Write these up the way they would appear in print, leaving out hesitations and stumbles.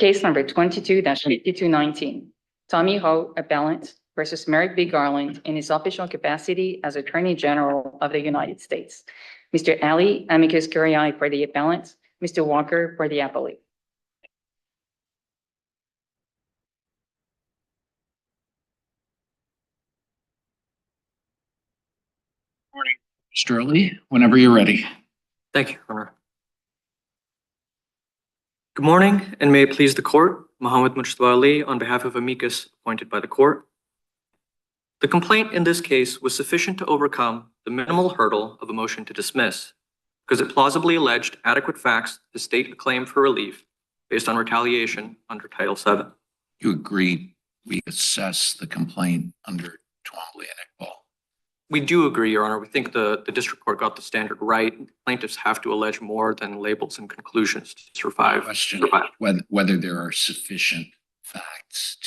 Case number 22-5219, Tommy Ho, appellant, versus Merrick B. Garland in his official capacity as Attorney General of the United States. Mr. Ali, amicus curiae for the appellant, Mr. Walker for the appellate. Morning, Mr. Ali, whenever you're ready. Thank you, Your Honor. Good morning, and may it please the court, Mohammed Mujtaba Ali on behalf of amicus appointed by the court. The complaint in this case was sufficient to overcome the minimal hurdle of a motion to dismiss because it plausibly alleged adequate facts to state a claim for relief based on retaliation under Title VII. You agree we assess the complaint under Twombly and Iqbal? We do agree, Your Honor. We think the district court got the standard right. Plaintiffs have to allege more than labels and conclusions to survive. Question whether there are sufficient facts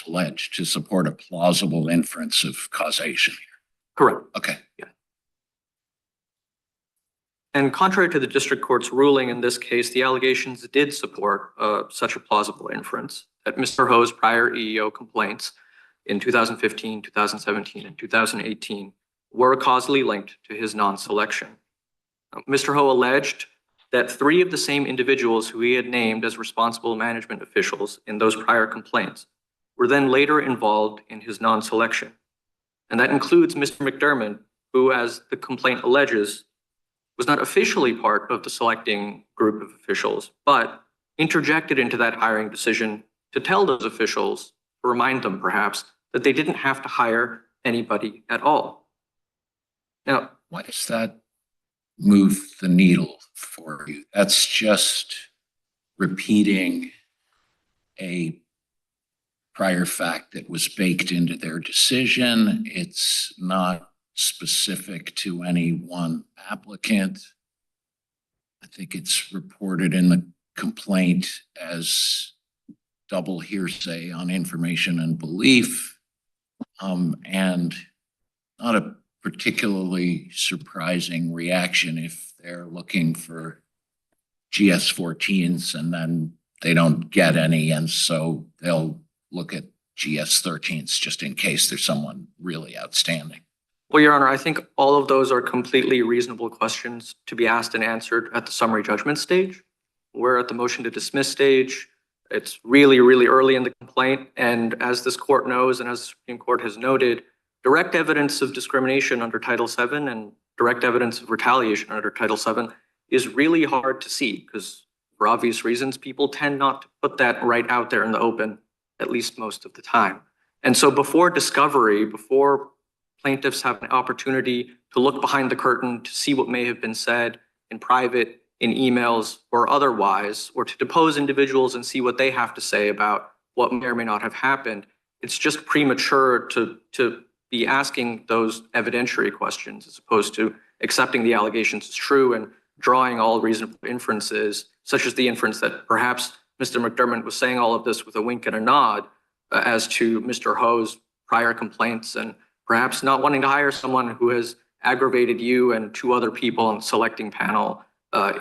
alleged to support a plausible inference of causation here. Correct. Okay. Yeah. And contrary to the district court's ruling in this case, the allegations did support such a plausible inference that Mr. Ho's prior EEO complaints in 2015, 2017, and 2018 were causally linked to his non-selection. Mr. Ho alleged that 3 of the same individuals who he had named as responsible management officials in those prior complaints were then later involved in his non-selection. And that includes Mr. McDermott, who, as the complaint alleges, was not officially part of the selecting group of officials, but interjected into that hiring decision to tell those officials, to remind them perhaps, that they didn't have to hire anybody at all. Now, why does that move the needle for you? That's just repeating a prior fact that was baked into their decision. It's not specific to any one applicant. I think it's reported in the complaint as double hearsay on information and belief, and not a particularly surprising reaction if they're looking for GS-14s and then they don't get any, and so they'll look at GS-13s just in case there's someone really outstanding. Well, Your Honor, I think all of those are completely reasonable questions to be asked and answered at the summary judgment stage. We're at the motion to dismiss stage. It's really, really early in the complaint. And as this court knows, and as the Supreme Court has noted, direct evidence of discrimination under Title VII and direct evidence of retaliation under Title VII is really hard to see because for obvious reasons, people tend not to put that right out there in the open, at least most of the time. And so before discovery, before plaintiffs have an opportunity to look behind the curtain to see what may have been said in private, in emails or otherwise, or to depose individuals and see what they have to say about what may or may not have happened, it's just premature to be asking those evidentiary questions as opposed to accepting the allegations as true and drawing all reasonable inferences, such as the inference that perhaps Mr. McDermott was saying all of this with a wink and a nod as to Mr. Ho's prior complaints and perhaps not wanting to hire someone who has aggravated you and 2 other people on the selecting panel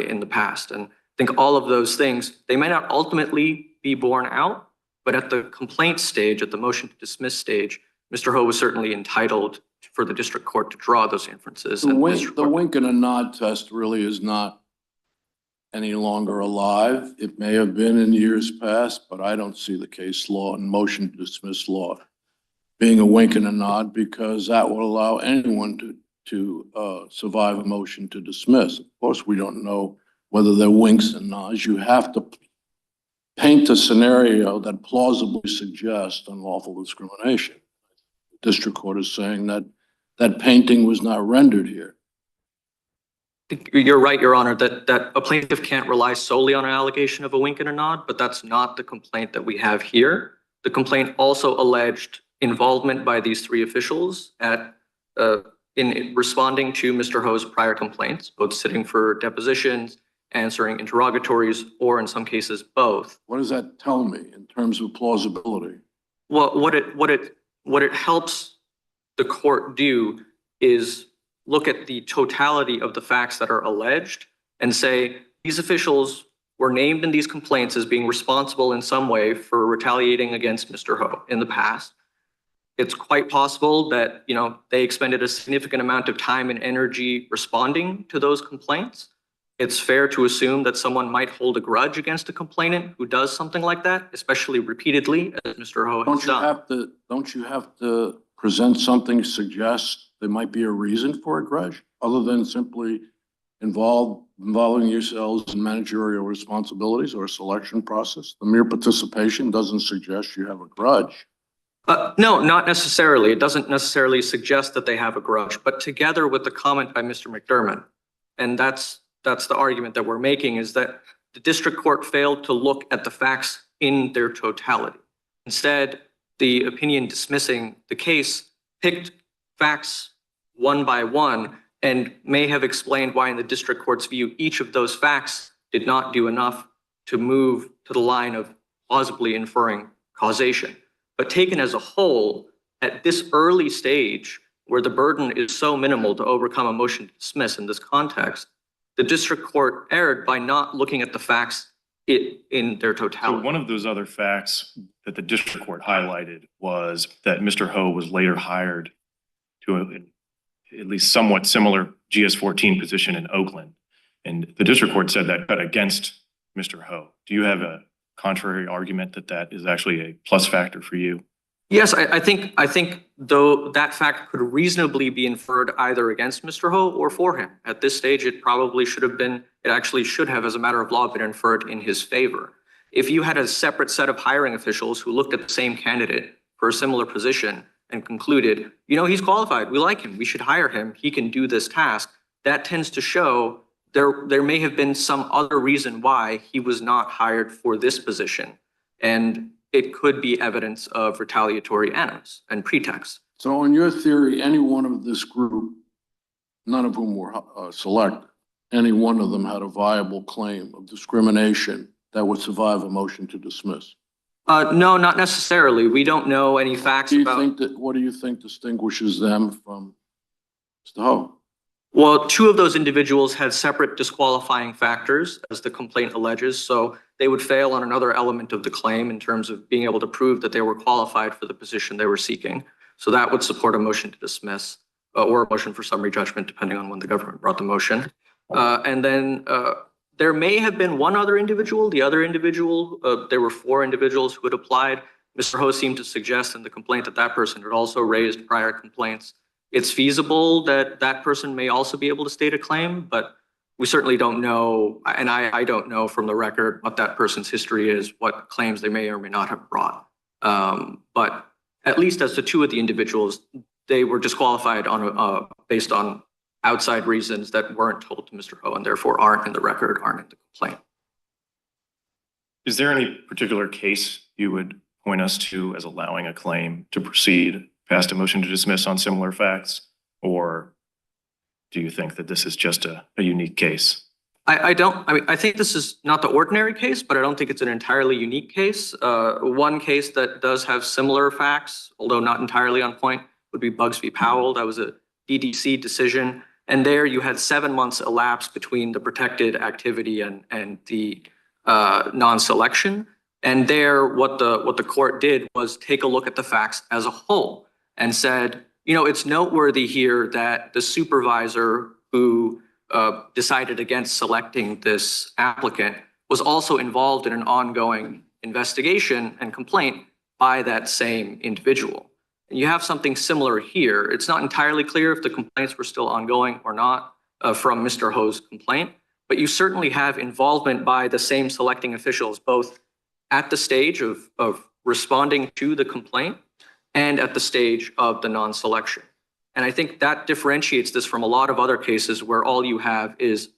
in the past. And I think all of those things, they may not ultimately be borne out, but at the complaint stage, at the motion to dismiss stage, Mr. Ho was certainly entitled for the district court to draw those inferences. The wink and a nod test really is not any longer alive. It may have been in years past, but I don't see the case law and motion to dismiss law being a wink and a nod because that will allow anyone to survive a motion to dismiss. Of course, we don't know whether they're winks and nods. You have to paint a scenario that plausibly suggests unlawful discrimination. The district court is saying that that painting was not rendered here. You're right, Your Honor, that a plaintiff can't rely solely on an allegation of a wink and a nod, but that's not the complaint that we have here. The complaint also alleged involvement by these 3 officials in responding to Mr. Ho's prior complaints, both sitting for depositions, answering interrogatories, or in some cases, both. What does that tell me in terms of plausibility? Well, what it helps the court do is look at the totality of the facts that are alleged and say these officials were named in these complaints as being responsible in some way for retaliating against Mr. Ho in the past. It's quite possible that, they expended a significant amount of time and energy responding to those complaints. It's fair to assume that someone might hold a grudge against a complainant who does something like that, especially repeatedly, as Mr. Ho has done. Don't you have to present something suggests there might be a reason for a grudge other than simply involving yourselves in managerial responsibilities or a selection process? The mere participation doesn't suggest you have a grudge. No, not necessarily. It doesn't necessarily suggest that they have a grudge, but together with the comment by Mr. McDermott, and that's the argument that we're making, is that the district court failed to look at the facts in their totality. Instead, the opinion dismissing the case picked facts one by one and may have explained why, in the district court's view, each of those facts did not do enough to move to the line of plausibly inferring causation. But taken as a whole, at this early stage, where the burden is so minimal to overcome a motion to dismiss in this context, the district court erred by not looking at the facts in their totality. So one of those other facts that the district court highlighted was that Mr. Ho was later hired to at least somewhat similar GS-14 position in Oakland. And the district court said that cut against Mr. Ho. Do you have a contrary argument that is actually a plus factor for you? Yes, I think though that fact could reasonably be inferred either against Mr. Ho or for him. At this stage, it actually should have, as a matter of law, been inferred in his favor. If you had a separate set of hiring officials who looked at the same candidate for a similar position and concluded, he's qualified, we like him, we should hire him, he can do this task, that tends to show there may have been some other reason why he was not hired for this position. And it could be evidence of retaliatory animus and pretext. So in your theory, any one of this group, none of whom were selected, any one of them had a viable claim of discrimination that would survive a motion to dismiss? No, not necessarily. We don't know any facts about... What do you think distinguishes them from Mr. Ho? Well, two of those individuals had separate disqualifying factors, as the complaint alleges, so they would fail on another element of the claim in terms of being able to prove that they were qualified for the position they were seeking. So that would support a motion to dismiss or a motion for summary judgment, depending on when the government brought the motion. And then there may have been one other individual. The other individual, there were 4 individuals who had applied. Mr. Ho seemed to suggest in the complaint that that person had also raised prior complaints. It's feasible that that person may also be able to state a claim, but we certainly don't know, and I don't know from the record what that person's history is, what claims they may or may not have brought. But at least as to 2 of the individuals, they were disqualified based on outside reasons that weren't told to Mr. Ho and therefore aren't in the record, aren't in the complaint. Is there any particular case you would point us to as allowing a claim to proceed past a motion to dismiss on similar facts? Or do you think that this is just a unique case? I think this is not the ordinary case, but I don't think it's an entirely unique case. One case that does have similar facts, although not entirely on point, would be Bugs v. Powell. That was a DDC decision. And there you had 7 months elapsed between the protected activity and the non-selection. And there, what the court did was take a look at the facts as a whole and said, it's noteworthy here that the supervisor who decided against selecting this applicant was also involved in an ongoing investigation and complaint by that same individual. And you have something similar here. It's not entirely clear if the complaints were still ongoing or not from Mr. Ho's complaint, but you certainly have involvement by the same selecting officials, both at the stage of responding to the complaint and at the stage of the non-selection. And I think that differentiates this from a lot of other cases where all you have is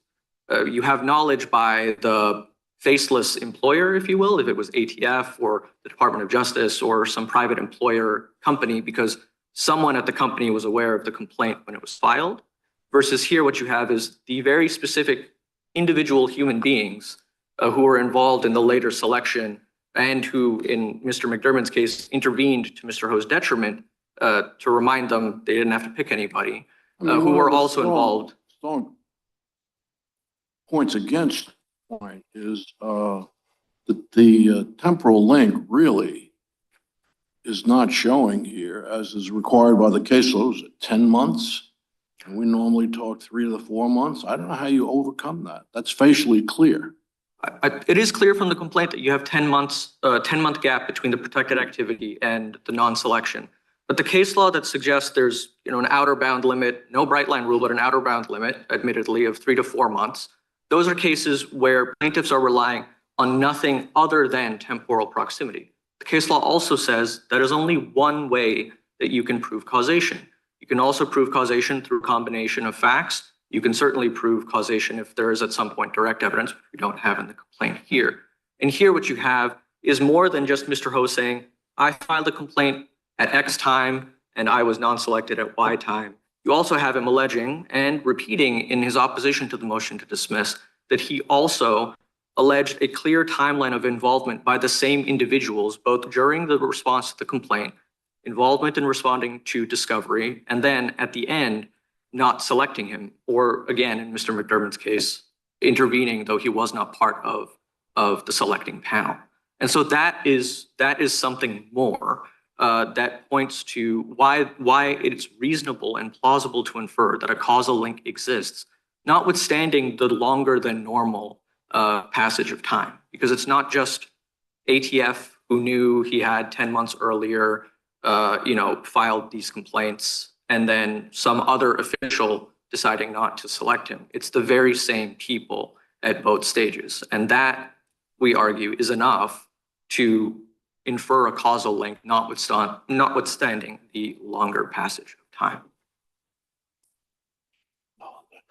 you have knowledge by the faceless employer, if you will, if it was ATF or the Department of Justice or some private employer company, because someone at the company was aware of the complaint when it was filed, versus here what you have is the very specific individual human beings who were involved in the later selection and who, in Mr. McDermott's case, intervened to Mr. Ho's detriment to remind them they didn't have to pick anybody, who were also involved. Strong points against point is the temporal link really is not showing here, as is required by the case law. Is it 10 months? And we normally talk 3 to 4 months. I don't know how you overcome that. That's facially clear. It is clear from the complaint that you have 10 months, 10-month gap between the protected activity and the non-selection. But the case law that suggests there's, an outer bound limit, no bright line rule, but an outer bound limit, admittedly, of 3 to 4 months. Those are cases where plaintiffs are relying on nothing other than temporal proximity. The case law also says that is only one way that you can prove causation. You can also prove causation through a combination of facts. You can certainly prove causation if there is at some point direct evidence, which we don't have in the complaint here. And here what you have is more than just Mr. Ho saying, I filed a complaint at X time and I was non-selected at Y time. You also have him alleging and repeating in his opposition to the motion to dismiss that he also alleged a clear timeline of involvement by the same individuals, both during the response to the complaint, involvement in responding to discovery, and then at the end, not selecting him, or again, in Mr. McDermott's case, intervening, though he was not part of the selecting panel. And so that is something more that points to why it's reasonable and plausible to infer that a causal link exists, notwithstanding the longer than normal passage of time, because it's not just ATF who knew he had 10 months earlier, filed these complaints, and then some other official deciding not to select him. It's the very same people at both stages. And that, we argue, is enough to infer a causal link, notwithstanding the longer passage of time.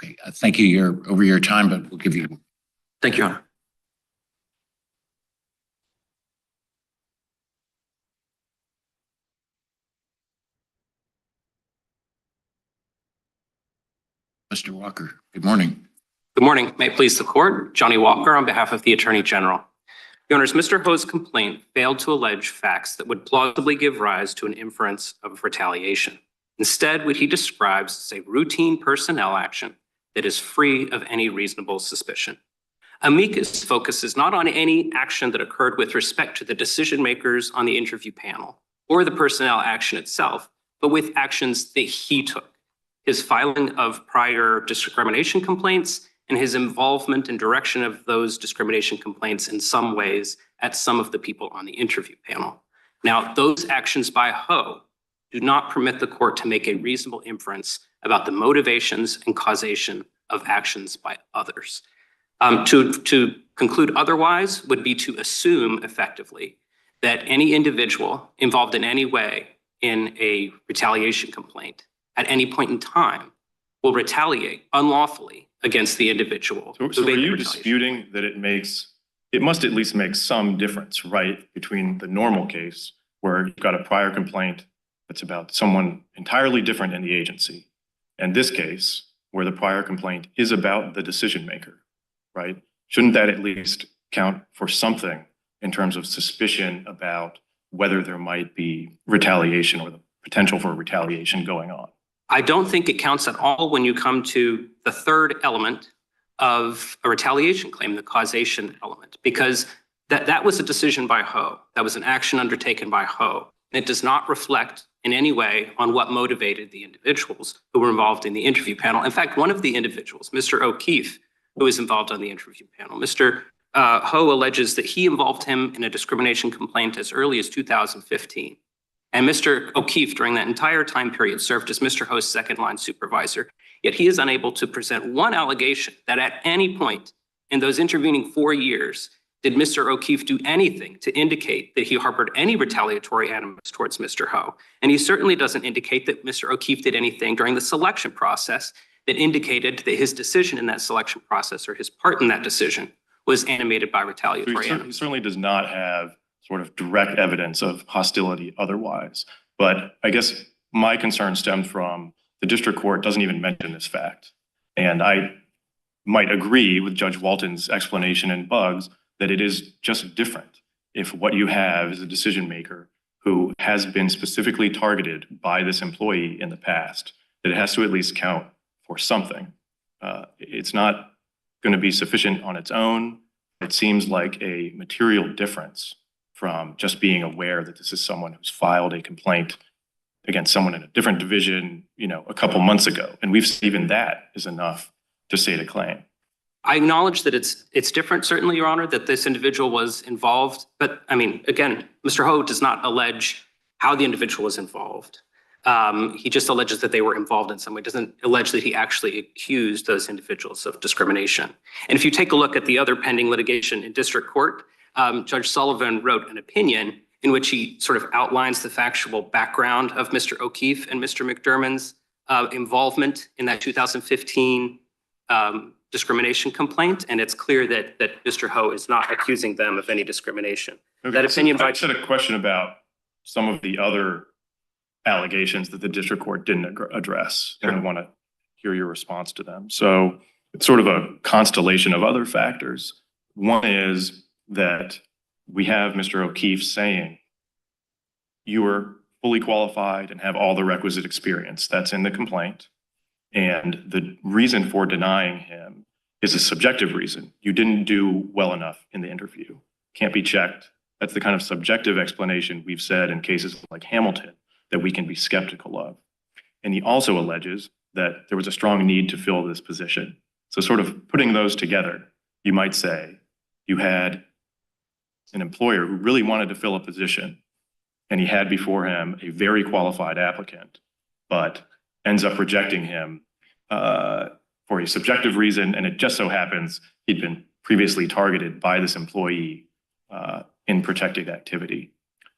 Okay, thank you. You're over your time, but we'll give you. Thank you, Your Honor. Mr. Walker, good morning. Good morning. May it please the court. Johnny Walker on behalf of the Attorney General. Your Honors, Mr. Ho's complaint failed to allege facts that would plausibly give rise to an inference of retaliation. Instead, what he describes is a routine personnel action that is free of any reasonable suspicion. Amicus focuses not on any action that occurred with respect to the decision makers on the interview panel or the personnel action itself, but with actions that he took. His filing of prior discrimination complaints and his involvement and direction of those discrimination complaints in some ways at some of the people on the interview panel. Now, those actions by Ho do not permit the court to make a reasonable inference about the motivations and causation of actions by others. To conclude otherwise would be to assume effectively that any individual involved in any way in a retaliation complaint at any point in time will retaliate unlawfully against the individual. So are you disputing that it must at least make some difference, right, between the normal case where you've got a prior complaint that's about someone entirely different in the agency, and this case where the prior complaint is about the decision maker, right? Shouldn't that at least count for something in terms of suspicion about whether there might be retaliation or the potential for retaliation going on? I don't think it counts at all when you come to the third element of a retaliation claim, the causation element, because that was a decision by Ho. That was an action undertaken by Ho. And it does not reflect in any way on what motivated the individuals who were involved in the interview panel. In fact, one of the individuals, Mr. O'Keefe, who was involved on the interview panel, Mr. Ho alleges that he involved him in a discrimination complaint as early as 2015. And Mr. O'Keefe, during that entire time period, served as Mr. Ho's second-line supervisor. Yet he is unable to present one allegation that at any point in those intervening 4 years, did Mr. O'Keefe do anything to indicate that he harbored any retaliatory animus towards Mr. Ho. And he certainly doesn't indicate that Mr. O'Keefe did anything during the selection process that indicated that his decision in that selection process or his part in that decision was animated by retaliatory animus. He certainly does not have sort of direct evidence of hostility otherwise. But I guess my concern stems from the district court doesn't even mention this fact. And I might agree with Judge Walton's explanation in Bugs that it is just different if what you have is a decision maker who has been specifically targeted by this employee in the past, that it has to at least count for something. It's not going to be sufficient on its own it seems like a material difference from just being aware that this is someone who's filed a complaint against someone in a different division, a couple months ago. And even that is enough to state a claim. I acknowledge that it's different, certainly, Your Honor, that this individual was involved. But I mean, again, Mr. Ho does not allege how the individual was involved. He just alleges that they were involved in some way. Doesn't allege that he actually accused those individuals of discrimination. And if you take a look at the other pending litigation in district court, Judge Sullivan wrote an opinion in which he sort of outlines the factual background of Mr. O'Keefe and Mr. McDermott's involvement in that 2015 discrimination complaint. And it's clear that Mr. Ho is not accusing them of any discrimination. Okay, That opinion I by just had a question about some of the other allegations that the district court didn't address. And I want to hear your response to them. So it's sort of a constellation of other factors. One is that we have Mr. O'Keefe saying, you were fully qualified and have all the requisite experience. That's in the complaint. And the reason for denying him is a subjective reason. You didn't do well enough in the interview. Can't be checked. That's the kind of subjective explanation we've said in cases like Hamilton that we can be skeptical of. And he also alleges that there was a strong need to fill this position. So sort of putting those together, you might say you had an employer who really wanted to fill a position, and he had before him a very qualified applicant, but ends up rejecting him for a subjective reason. And it just so happens he'd been previously targeted by this employee in protected activity.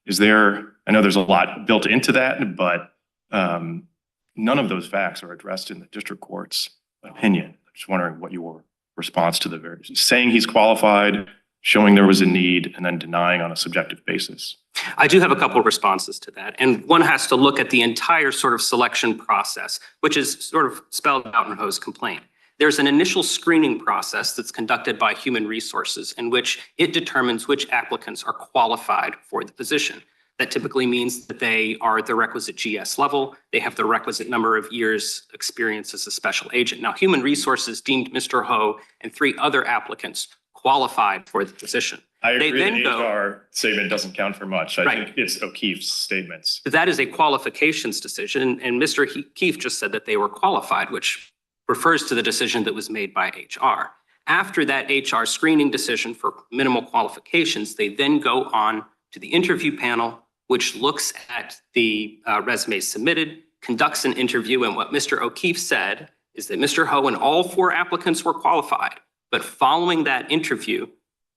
I know there's a lot built into that, but none of those facts are addressed in the district court's opinion. I'm just wondering what your response to the various, saying he's qualified, showing there was a need, and then denying on a subjective basis. I do have a couple of responses to that. And one has to look at the entire sort of selection process, which is sort of spelled out in Ho's complaint. There's an initial screening process that's conducted by Human Resources in which it determines which applicants are qualified for the position. That typically means that they are the requisite GS level. They have the requisite number of years experience as a special agent. Now, Human Resources deemed Mr. Ho and 3 other applicants qualified for the position. I agree then that HR statement doesn't count for much. I Right. think it's O'Keefe's statements. That is a qualifications decision. And Mr. O'Keefe just said that they were qualified, which refers to the decision that was made by HR. After that HR screening decision for minimal qualifications, they then go on to the interview panel, which looks at the resumes submitted, conducts an interview. And what Mr. O'Keefe said is that Mr. Ho and all 4 applicants were qualified. But following that interview,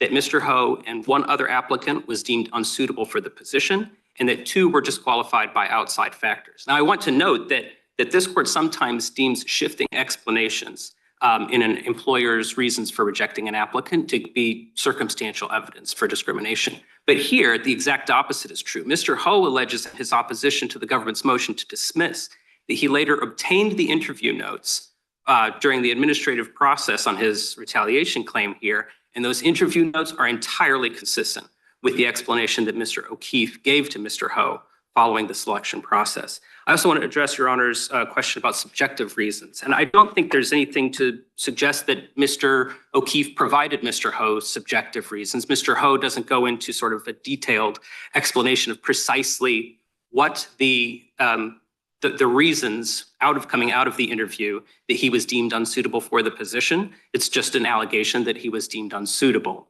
that Mr. Ho and 1 other applicant was deemed unsuitable for the position, and that 2 were disqualified by outside factors. Now, I want to note that this court sometimes deems shifting explanations in an employer's reasons for rejecting an applicant to be circumstantial evidence for discrimination. But here, the exact opposite is true. Mr. Ho alleges in his opposition to the government's motion to dismiss that he later obtained the interview notes during the administrative process on his retaliation claim here. And those interview notes are entirely consistent with the explanation that Mr. O'Keefe gave to Mr. Ho following the selection process. I also want to address Your Honor's question about subjective reasons. And I don't think there's anything to suggest that Mr. O'Keefe provided Mr. Ho subjective reasons. Mr. Ho doesn't go into sort of a detailed explanation of precisely what the reasons coming out of the interview that he was deemed unsuitable for the position. It's just an allegation that he was deemed unsuitable.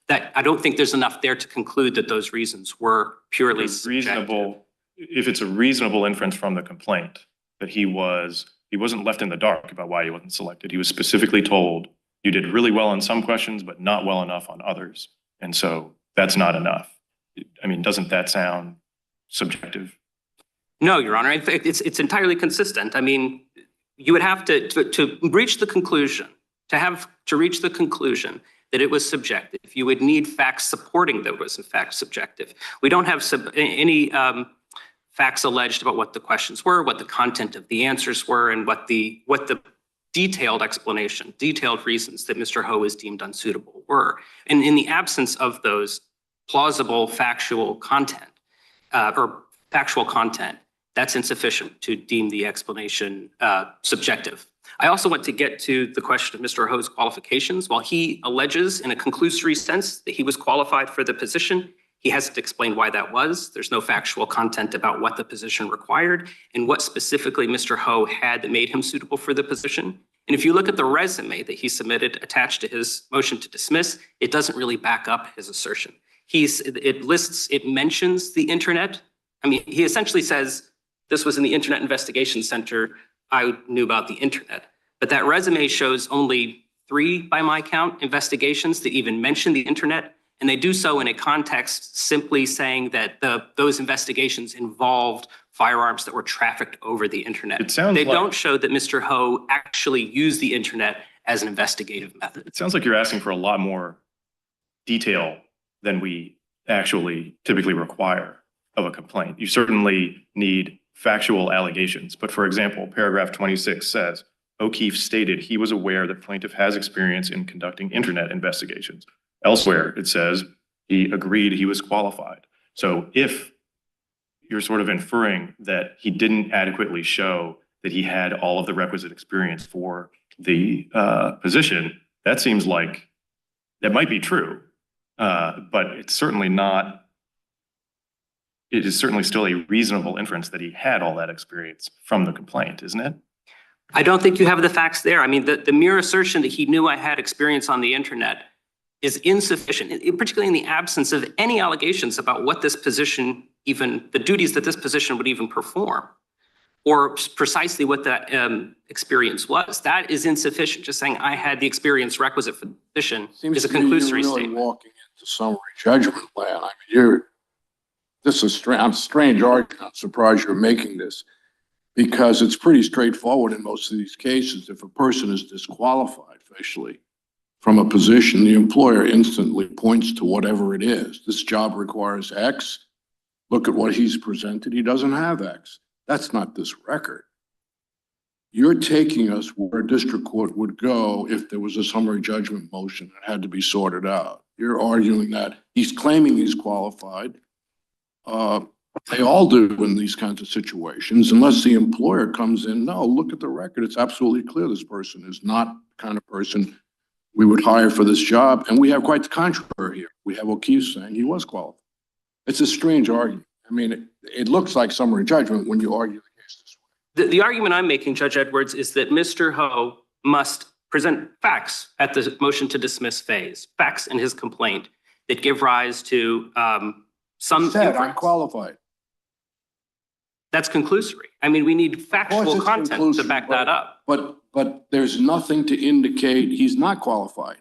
That I don't think there's enough there to conclude that those reasons were purely reasonable. If it's a reasonable inference from the complaint that he wasn't left in the dark about why he wasn't selected. He was specifically told you did really well on some questions, but not well enough on others. And so that's not enough. I mean, doesn't that sound subjective? No, Your Honor. In fact, it's entirely consistent. I mean, you would have to reach the conclusion, to reach the conclusion that it was subjective. You would need facts supporting that it was in fact subjective. We don't have any facts alleged about what the questions were, what the content of the answers were, and what the detailed explanation, detailed reasons that Mr. Ho is deemed unsuitable were. And in the absence of those plausible factual content, that's insufficient to deem the explanation subjective. I also want to get to the question of Mr. Ho's qualifications. While he alleges in a conclusory sense that he was qualified for the position, he hasn't explained why that was. There's no factual content about what the position required and what specifically Mr. Ho had that made him suitable for the position. And if you look at the resume that he submitted attached to his motion to dismiss, it doesn't really back up his assertion. It mentions the internet. I mean, he essentially says, this was in the Internet Investigation Center. I knew about the internet. But that resume shows only 3, by my count, investigations that even mention the internet. And they do so in a context simply saying that those investigations involved firearms that were trafficked over the internet. It sounds They like- don't show that Mr. Ho actually used the internet as an investigative method. It sounds like you're asking for a lot more detail than we actually typically require of a complaint. You certainly need factual allegations. But for example, paragraph 26 says, O'Keefe stated he was aware that plaintiff has experience in conducting internet investigations. Elsewhere, it says he agreed he was qualified. So if you're sort of inferring that he didn't adequately show that he had all of the requisite experience for the position, that seems like that might be true. But it's certainly not, it is certainly still a reasonable inference that he had all that experience from the complaint, isn't it? I don't think you have the facts there. I mean, the mere assertion that he knew I had experience on the internet is insufficient, particularly in the absence of any allegations about what this position, even the duties that this position would even perform, or precisely what that experience was. That is insufficient. Just saying I had the experience requisite for the position is a conclusory You're really statement. walking into summary judgment land. I mean, this is a strange argument. I'm surprised you're making this, because it's pretty straightforward in most of these cases. If a person is disqualified facially from a position, the employer instantly points to whatever it is. This job requires X. Look at what he's presented. He doesn't have X. That's not this record. You're taking us where a district court would go if there was a summary judgment motion that had to be sorted out. You're arguing that he's claiming he's qualified. They all do in these kinds of situations, unless the employer comes in. No, look at the record. It's absolutely clear this person is not the kind of person we would hire for this job. And we have quite the contrary here. We have O'Keefe saying he was qualified. It's a strange argument. I mean, it looks like summary judgment when you argue the case this way. The argument I'm making, Judge Edwards, is that Mr. Ho must present facts at the motion to dismiss phase, facts in his complaint that give rise to some He said, I'm inference. qualified. That's conclusory. I mean, we need factual it's content to conclusory, back that up. But there's nothing to indicate he's not qualified.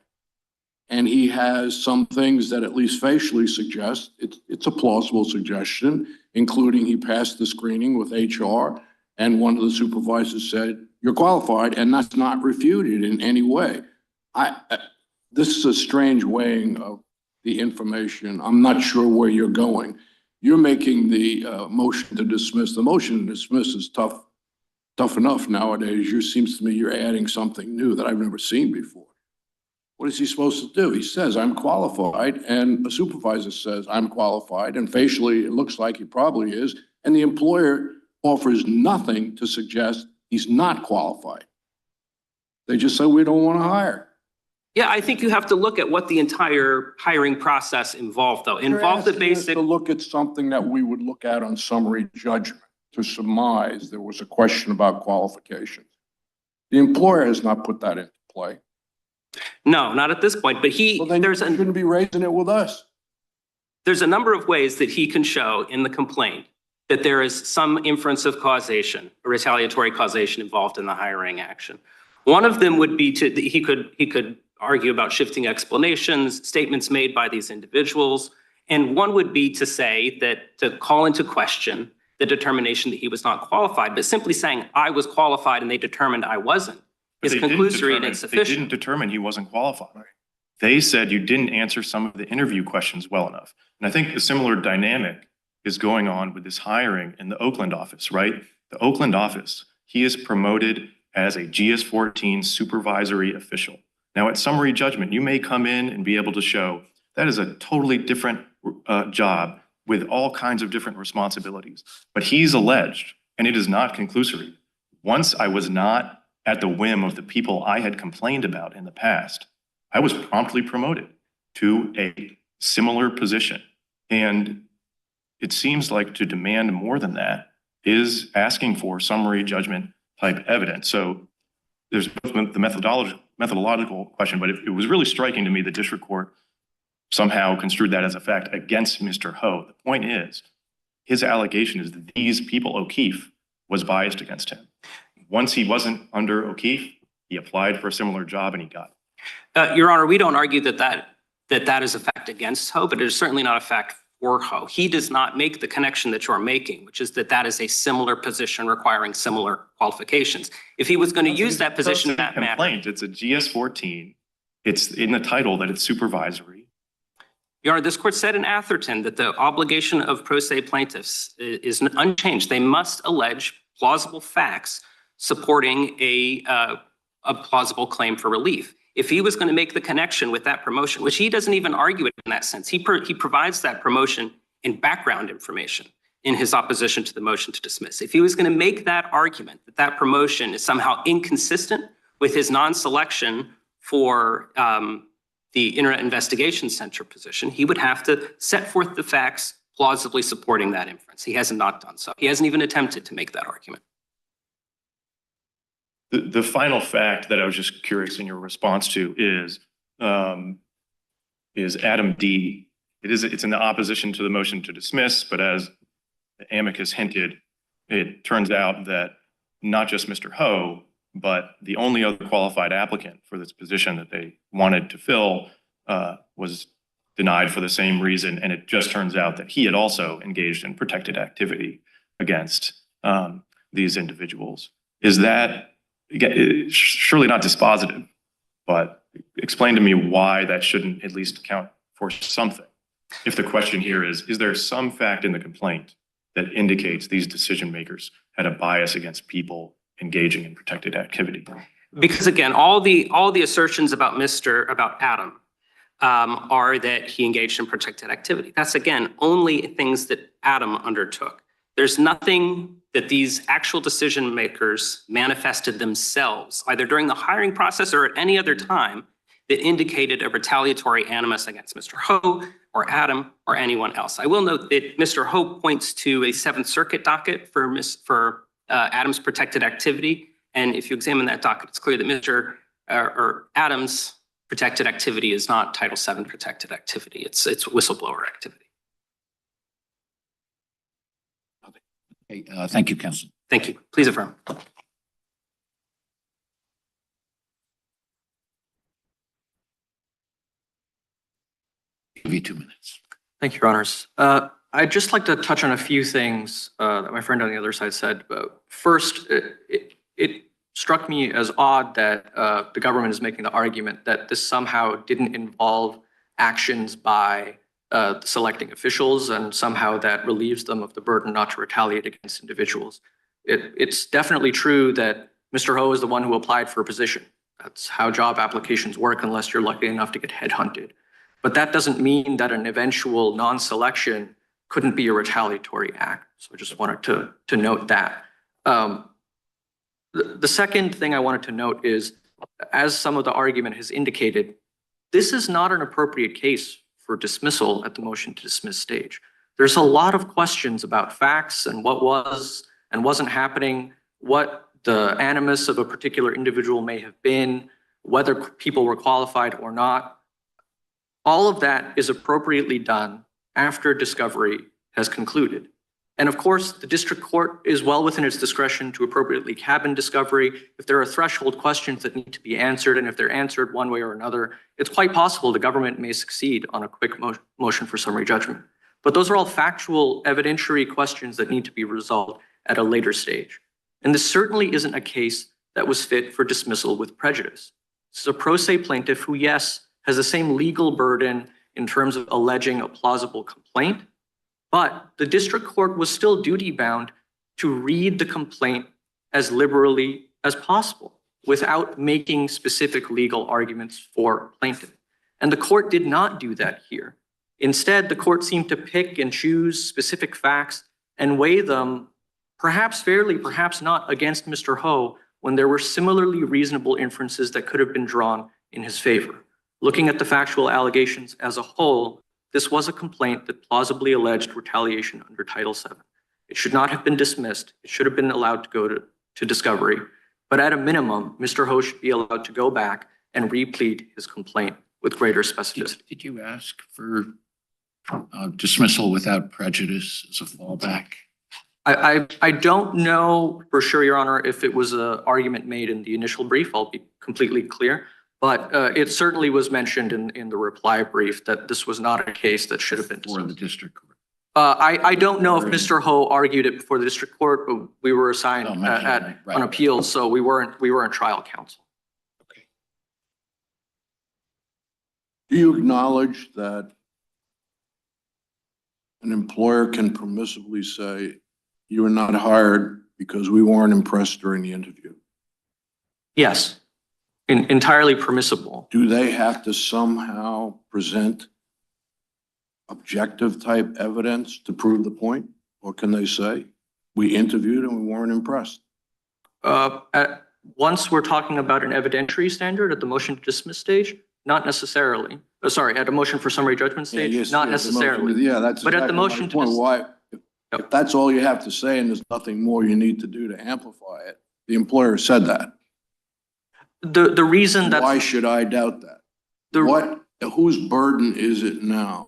And he has some things that at least facially suggest it's a plausible suggestion, including he passed the screening with HR and one of the supervisors said, you're qualified, and that's not refuted in any way. This is a strange weighing of the information. I'm not sure where you're going. You're making the motion to dismiss. The motion to dismiss is tough enough nowadays. It seems to me you're adding something new that I've never seen before. What is he supposed to do? He says, I'm qualified, and a supervisor says, I'm qualified, and facially it looks like he probably is, and the employer offers nothing to suggest he's not qualified. They just say, we don't want to hire. Yeah, I think you have to look at what the entire hiring process involved, though. Involved the You're asking us basic. to look at something that we would look at on summary judgment to surmise there was a question about qualifications. The employer has not put that into play. No, not at this point, but Well, then you shouldn't be raising it with us. there's a number of ways that he can show in the complaint that there is some inference of causation, or retaliatory causation involved in the hiring action. One of them would be he could argue about shifting explanations, statements made by these individuals. And one would be to say that, to call into question the determination that he was not qualified, but simply saying I was qualified and they determined I wasn't is They didn't conclusory and determine- insufficient. They didn't determine he wasn't qualified. They said you didn't answer some of the interview questions well enough. And I think a similar dynamic is going on with this hiring in the Oakland office, right? The Oakland office, he is promoted as a GS-14 supervisory official. Now at summary judgment, you may come in and be able to show that is a totally different job with all kinds of different responsibilities. But he's alleged, and it is not conclusory. Once I was not at the whim of the people I had complained about in the past, I was promptly promoted to a similar position. And it seems like to demand more than that is asking for summary judgment type evidence. So there's the methodological question, but it was really striking to me the district court somehow construed that as a fact against Mr. Ho. The point is, his allegation is that these people, O'Keefe, was biased against him. Once he wasn't under O'Keefe, he applied for a similar job and he got it. Your Honor, we don't argue that is a fact against Ho, but it is certainly not a fact for Ho. He does not make the connection that you're making, which is that is a similar position requiring similar qualifications. If he was going to use that position in that complaint, it's a GS-14. It's in the title that it's supervisory. Your Honor, this court said in Atherton that the obligation of pro se plaintiffs is unchanged. They must allege plausible facts supporting a plausible claim for relief. If he was going to make the connection with that promotion, which he doesn't even argue it in that sense, he provides that promotion in background information in his opposition to the motion to dismiss. If he was going to make that argument that that promotion is somehow inconsistent with his non-selection for the Internet Investigation Center position, he would have to set forth the facts plausibly supporting that inference. He has not done so. He hasn't even attempted to make that argument. The final fact that I was just curious in your response to is Adam D. It's in the opposition to the motion to dismiss, but as the amicus hinted, it turns out that not just Mr. Ho, but the only other qualified applicant for this position that they wanted to fill was denied for the same reason. And it just turns out that he had also engaged in protected activity against these individuals. Is that surely not dispositive, but explain to me why that shouldn't at least count for something? If the question here is there some fact in the complaint that indicates these decision makers had a bias against people engaging in protected activity? Because again, all the assertions about Adam are that he engaged in protected activity. That's again, only things that Adam undertook. There's nothing that these actual decision makers manifested themselves, either during the hiring process or at any other time, that indicated a retaliatory animus against Mr. Ho or Adam or anyone else. I will note that Mr. Ho points to a Seventh Circuit docket for Adam's protected activity. And if you examine that docket, it's clear that Adam's protected activity is not Title VII protected activity. It's whistleblower activity. Okay, thank you, counsel. Thank you. Please affirm. Give you 2 minutes. Thank you, Your Honors. I'd just like to touch on a few things that my friend on the other side said. First, it struck me as odd that the government is making the argument that this somehow didn't involve actions by selecting officials and somehow that relieves them of the burden not to retaliate against individuals. It's definitely true that Mr. Ho is the one who applied for a position. That's how job applications work unless you're lucky enough to get headhunted. But that doesn't mean that an eventual non-selection couldn't be a retaliatory act. So I just wanted to note that. The second thing I wanted to note is, as some of the argument has indicated, this is not an appropriate case for dismissal at the motion to dismiss stage. There's a lot of questions about facts and what was and wasn't happening, what the animus of a particular individual may have been, whether people were qualified or not. All of that is appropriately done after discovery has concluded. And of course, the district court is well within its discretion to appropriately cabin discovery. If there are threshold questions that need to be answered, and if they're answered one way or another, it's quite possible the government may succeed on a quick motion for summary judgment. But those are all factual, evidentiary questions that need to be resolved at a later stage. And this certainly isn't a case that was fit for dismissal with prejudice. This is a pro se plaintiff who, yes, has the same legal burden in terms of alleging a plausible complaint, but the district court was still duty-bound to read the complaint as liberally as possible without making specific legal arguments for plaintiff. And the court did not do that here. Instead, the court seemed to pick and choose specific facts and weigh them, perhaps fairly, perhaps not, against Mr. Ho, when there were similarly reasonable inferences that could have been drawn in his favor. Looking at the factual allegations as a whole, this was a complaint that plausibly alleged retaliation under Title VII. It should not have been dismissed. It should have been allowed to go to discovery. But at a minimum, Mr. Ho should be allowed to go back and replead his complaint with greater specificity. Did you ask for dismissal without prejudice as a fallback? I don't know for sure, Your Honor, if it was an argument made in the initial brief. I'll be completely clear. But it certainly was mentioned in the reply brief that this was not a case that should have been For the dismissed. district court? I don't know if Mr. Ho argued it before the district court, but we were assigned Oh, right. on appeals, so we weren't trial counsel. Okay. Do you acknowledge that an employer can permissibly say, you were not hired because we weren't impressed during the interview? Yes, entirely permissible. Do they have to somehow present objective type evidence to prove the point? Or can they say, we interviewed and we weren't impressed? Once we're talking about an evidentiary standard at the motion to dismiss stage, not necessarily. Sorry, at a motion for summary judgment Yeah, stage, yes, not yeah, the motion necessarily. to- Yeah, that's But at the exactly my motion to point. dis- Why, if that's all you have to say and there's nothing more you need to do to amplify it, the employer said that. The reason Why that's should I doubt that? the Whose burden is it now?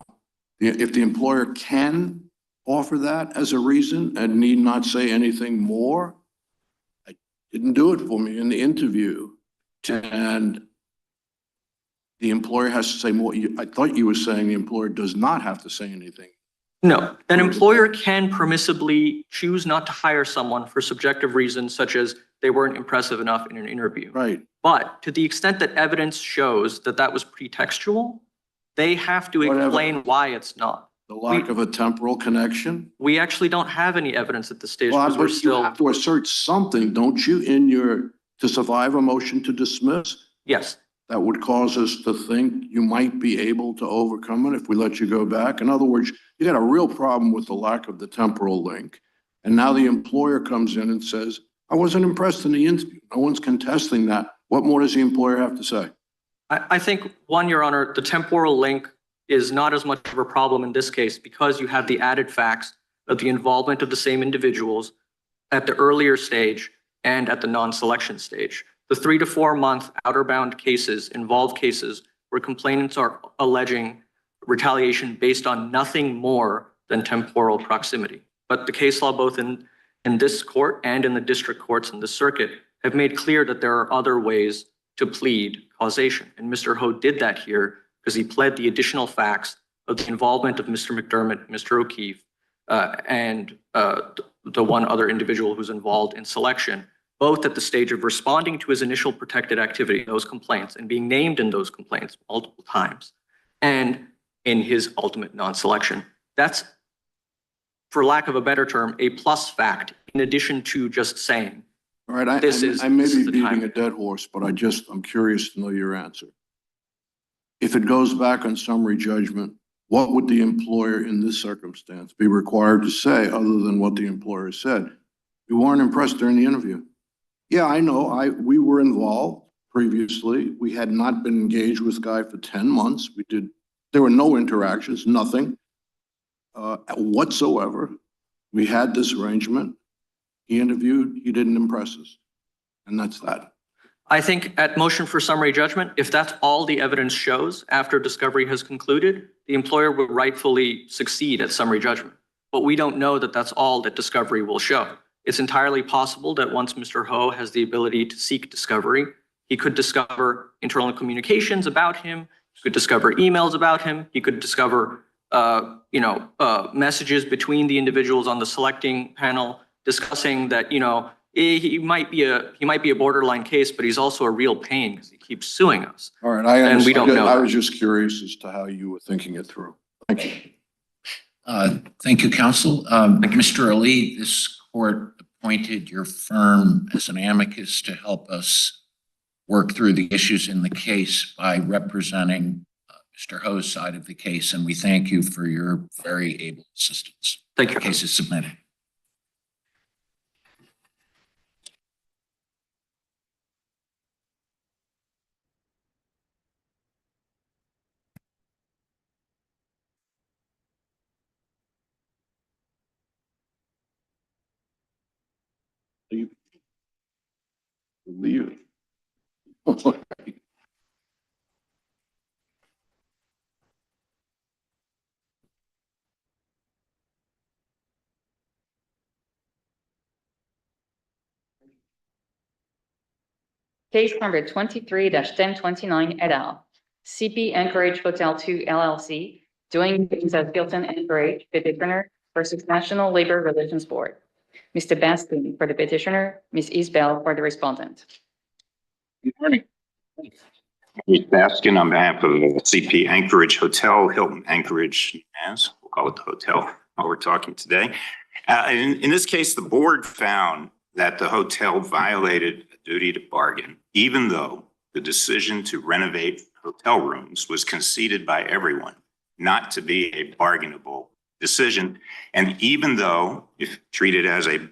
If the employer can offer that as a reason and need not say anything more, I didn't do it for me in the interview. And the employer has to say more. I thought you were saying the employer does not have to say anything. No, an employer can permissibly choose not to hire someone for subjective reasons such as they weren't impressive enough in an interview. Right. But to the extent that evidence shows that that was pretextual, they have to Whatever. explain why it's not. The lack of a temporal connection. We actually don't have any evidence at this stage Well, because we're but you still, have to assert something, don't you, to survive a motion to dismiss? yes. That would cause us to think you might be able to overcome it if we let you go back. In other words, you got a real problem with the lack of the temporal link. And now the employer comes in and says, I wasn't impressed in the interview. No one's contesting that. What more does the employer have to say? I think, one, Your Honor, the temporal link is not as much of a problem in this case because you have the added facts of the involvement of the same individuals at the earlier stage and at the non-selection stage. The 3 to 4 month outer bound cases involve cases where complainants are alleging retaliation based on nothing more than temporal proximity. But the case law, both in this court and in the district courts in the circuit, have made clear that there are other ways to plead causation. And Mr. Ho did that here because he pled the additional facts of the involvement of Mr. McDermott, Mr. O'Keefe, and the one other individual who's involved in selection, both at the stage of responding to his initial protected activity, those complaints, and being named in those complaints multiple times, and in his ultimate non-selection. That's, for lack of a better term, a plus fact, in addition to just saying, All right, This is- I may this is be the time. beating a dead horse, but I'm curious to know your answer. If it goes back on summary judgment, what would the employer in this circumstance be required to say other than what the employer said? We weren't impressed during the interview. Yeah, I know. We were involved previously. We had not been engaged with Guy for 10 months. There were no interactions, nothing whatsoever. We had this arrangement. He interviewed, he didn't impress us. And that's that. I think at motion for summary judgment, if that's all the evidence shows after discovery has concluded, the employer will rightfully succeed at summary judgment. But we don't know that that's all that discovery will show. It's entirely possible that once Mr. Ho has the ability to seek discovery, he could discover internal communications about him, he could discover emails about him, he could discover messages between the individuals on the selecting panel discussing that, he might be a borderline case, but he's also a real pain because he keeps suing us. All right, I And we understand. don't know I that. was just curious as to how you were thinking it through. Thank you. Thank you, counsel. Mr. Ali, this court appointed your firm as an amicus to help us work through the issues in the case by representing Mr. Ho's side of the case, and we thank you for your very able assistance. Thank you. The case is submitted. Leave it. Case number 23-1029 et al. CP Anchorage Hotel 2 LLC, doing business as Hilton Anchorage petitioner versus National Labor Relations Board. Mr. Baskin for the petitioner, Ms. Isbell for the respondent. Good morning. Keith Baskin on behalf of CP Anchorage Hotel, Hilton Anchorage, Mass. We'll call it the hotel while we're talking today. In this case, the board found that the hotel violated a duty to bargain, even though the decision to renovate hotel rooms was conceded by everyone not to be a bargainable decision. And even though, if treated as a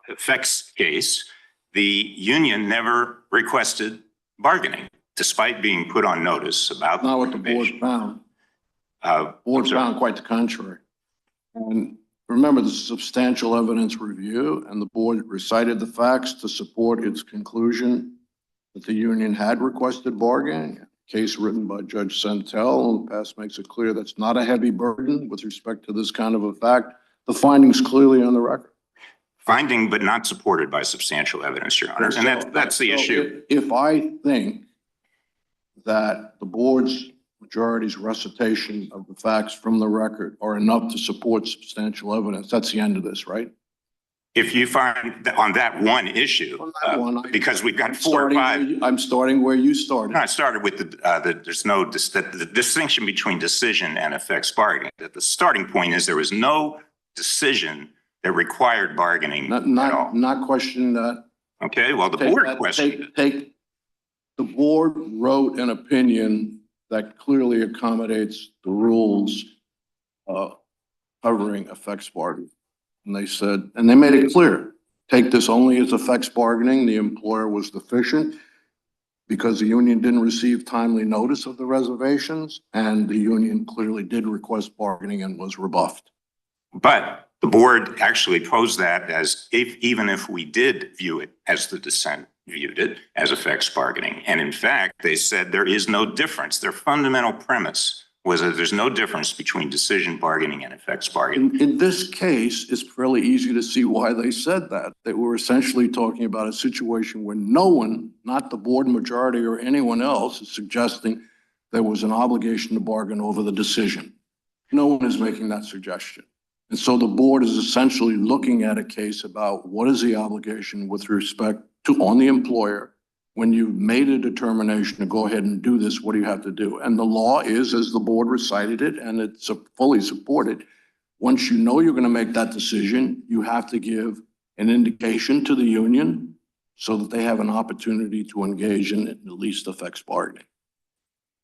effects case, the union never requested bargaining, despite being put on notice about. Not what the board found. Board found quite the contrary. And remember, this is substantial evidence review, and the board recited the facts to support its conclusion that the union had requested bargaining. Case written by Judge Santel in the past makes it clear that's not a heavy burden with respect to this kind of a fact. The findings clearly on the record. Finding, but not supported by substantial evidence, Your Honor. And that's the issue. If I think that the board's majority's recitation of the facts from the record are enough to support substantial evidence, that's the end of this, right? If you find that on that one issue, On that one, because we've got 4 or 5. I'm starting where you started. No, I started with the distinction between decision and effects bargaining. That the starting point is there was no decision that required bargaining at all. Not questioning that. Okay, well, the board questioned it. The board wrote an opinion that clearly accommodates the rules covering effects bargaining. And they said, and they made it clear, take this only as effects bargaining. The employer was deficient because the union didn't receive timely notice of the reservations, and the union clearly did request bargaining and was rebuffed. But the board actually posed that as even if we did view it as the dissent viewed it as effects bargaining. And in fact, they said there is no difference. Their fundamental premise was that there's no difference between decision bargaining and effects bargaining. In this case, it's fairly easy to see why they said that. They were essentially talking about a situation where no one, not the board majority or anyone else, is suggesting there was an obligation to bargain over the decision. No one is making that suggestion. And so the board is essentially looking at a case about what is the obligation with respect to on the employer. When you've made a determination to go ahead and do this, what do you have to do? And the law is, as the board recited it, and it's fully supported, once you know you're going to make that decision, you have to give an indication to the union so that they have an opportunity to engage in at least effects bargaining.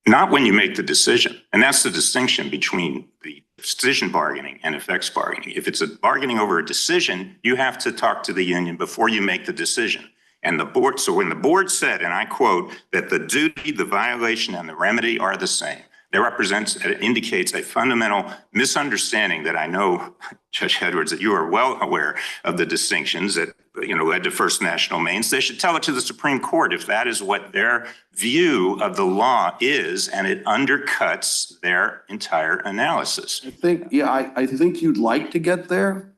Not when you make the decision. And that's the distinction between the decision bargaining and effects bargaining. If it's a bargaining over a decision, you have to talk to the union before you make the decision. And the board, so when the board said, and I quote, that the duty, the violation, and the remedy are the same, it indicates a fundamental misunderstanding that I know, Judge Edwards, that you are well aware of the distinctions that, led to First National Mains. They should tell it to the Supreme Court if that is what their view of the law is, and it undercuts their entire analysis. I think you'd like to get there,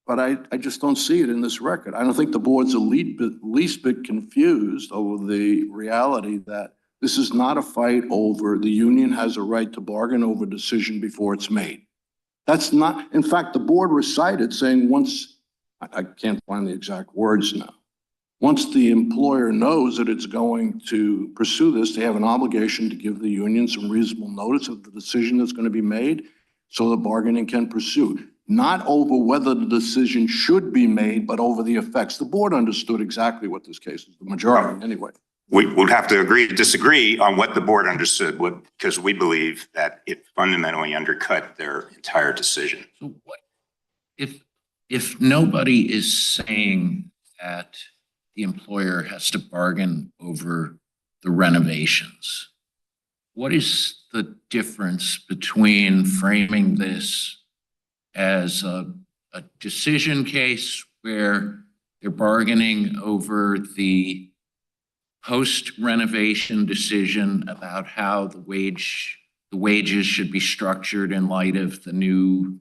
but I just don't see it in this record. I don't think the board's least bit confused over the reality that this is not a fight over the union has a right to bargain over a decision before it's made. That's not, in fact, the board recited saying once, I can't find the exact words now, once the employer knows that it's going to pursue this, they have an obligation to give the union some reasonable notice of the decision that's going to be made so the bargaining can pursue. Not over whether the decision should be made, but over the effects. The board understood exactly what this case is, the majority anyway. We would have to agree to disagree on what the board understood because we believe that it fundamentally undercut their entire decision. So what, if nobody is saying that the employer has to bargain over the renovations, what is the difference between framing this as a decision case where they're bargaining over the post-renovation decision about how the wages should be structured in light of the new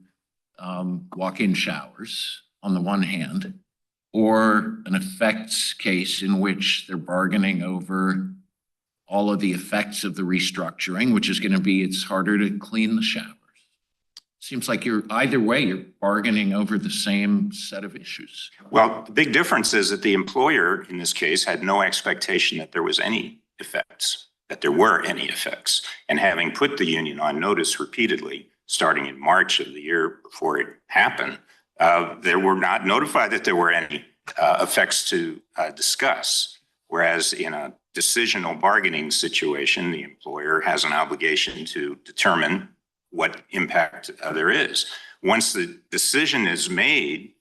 walk-in showers on the one hand, or an effects case in which they're bargaining over all of the effects of the restructuring, which is going to be it's harder to clean the showers. Seems like either way, you're bargaining over the same set of issues. Well, the big difference is that the employer in this case had no expectation that there was any effects, that there were any effects. And having put the union on notice repeatedly, starting in March of the year before it happened, they were not notified that there were any effects to discuss. Whereas in a decisional bargaining situation, the employer has an obligation to determine what impact there is. Once the decision is made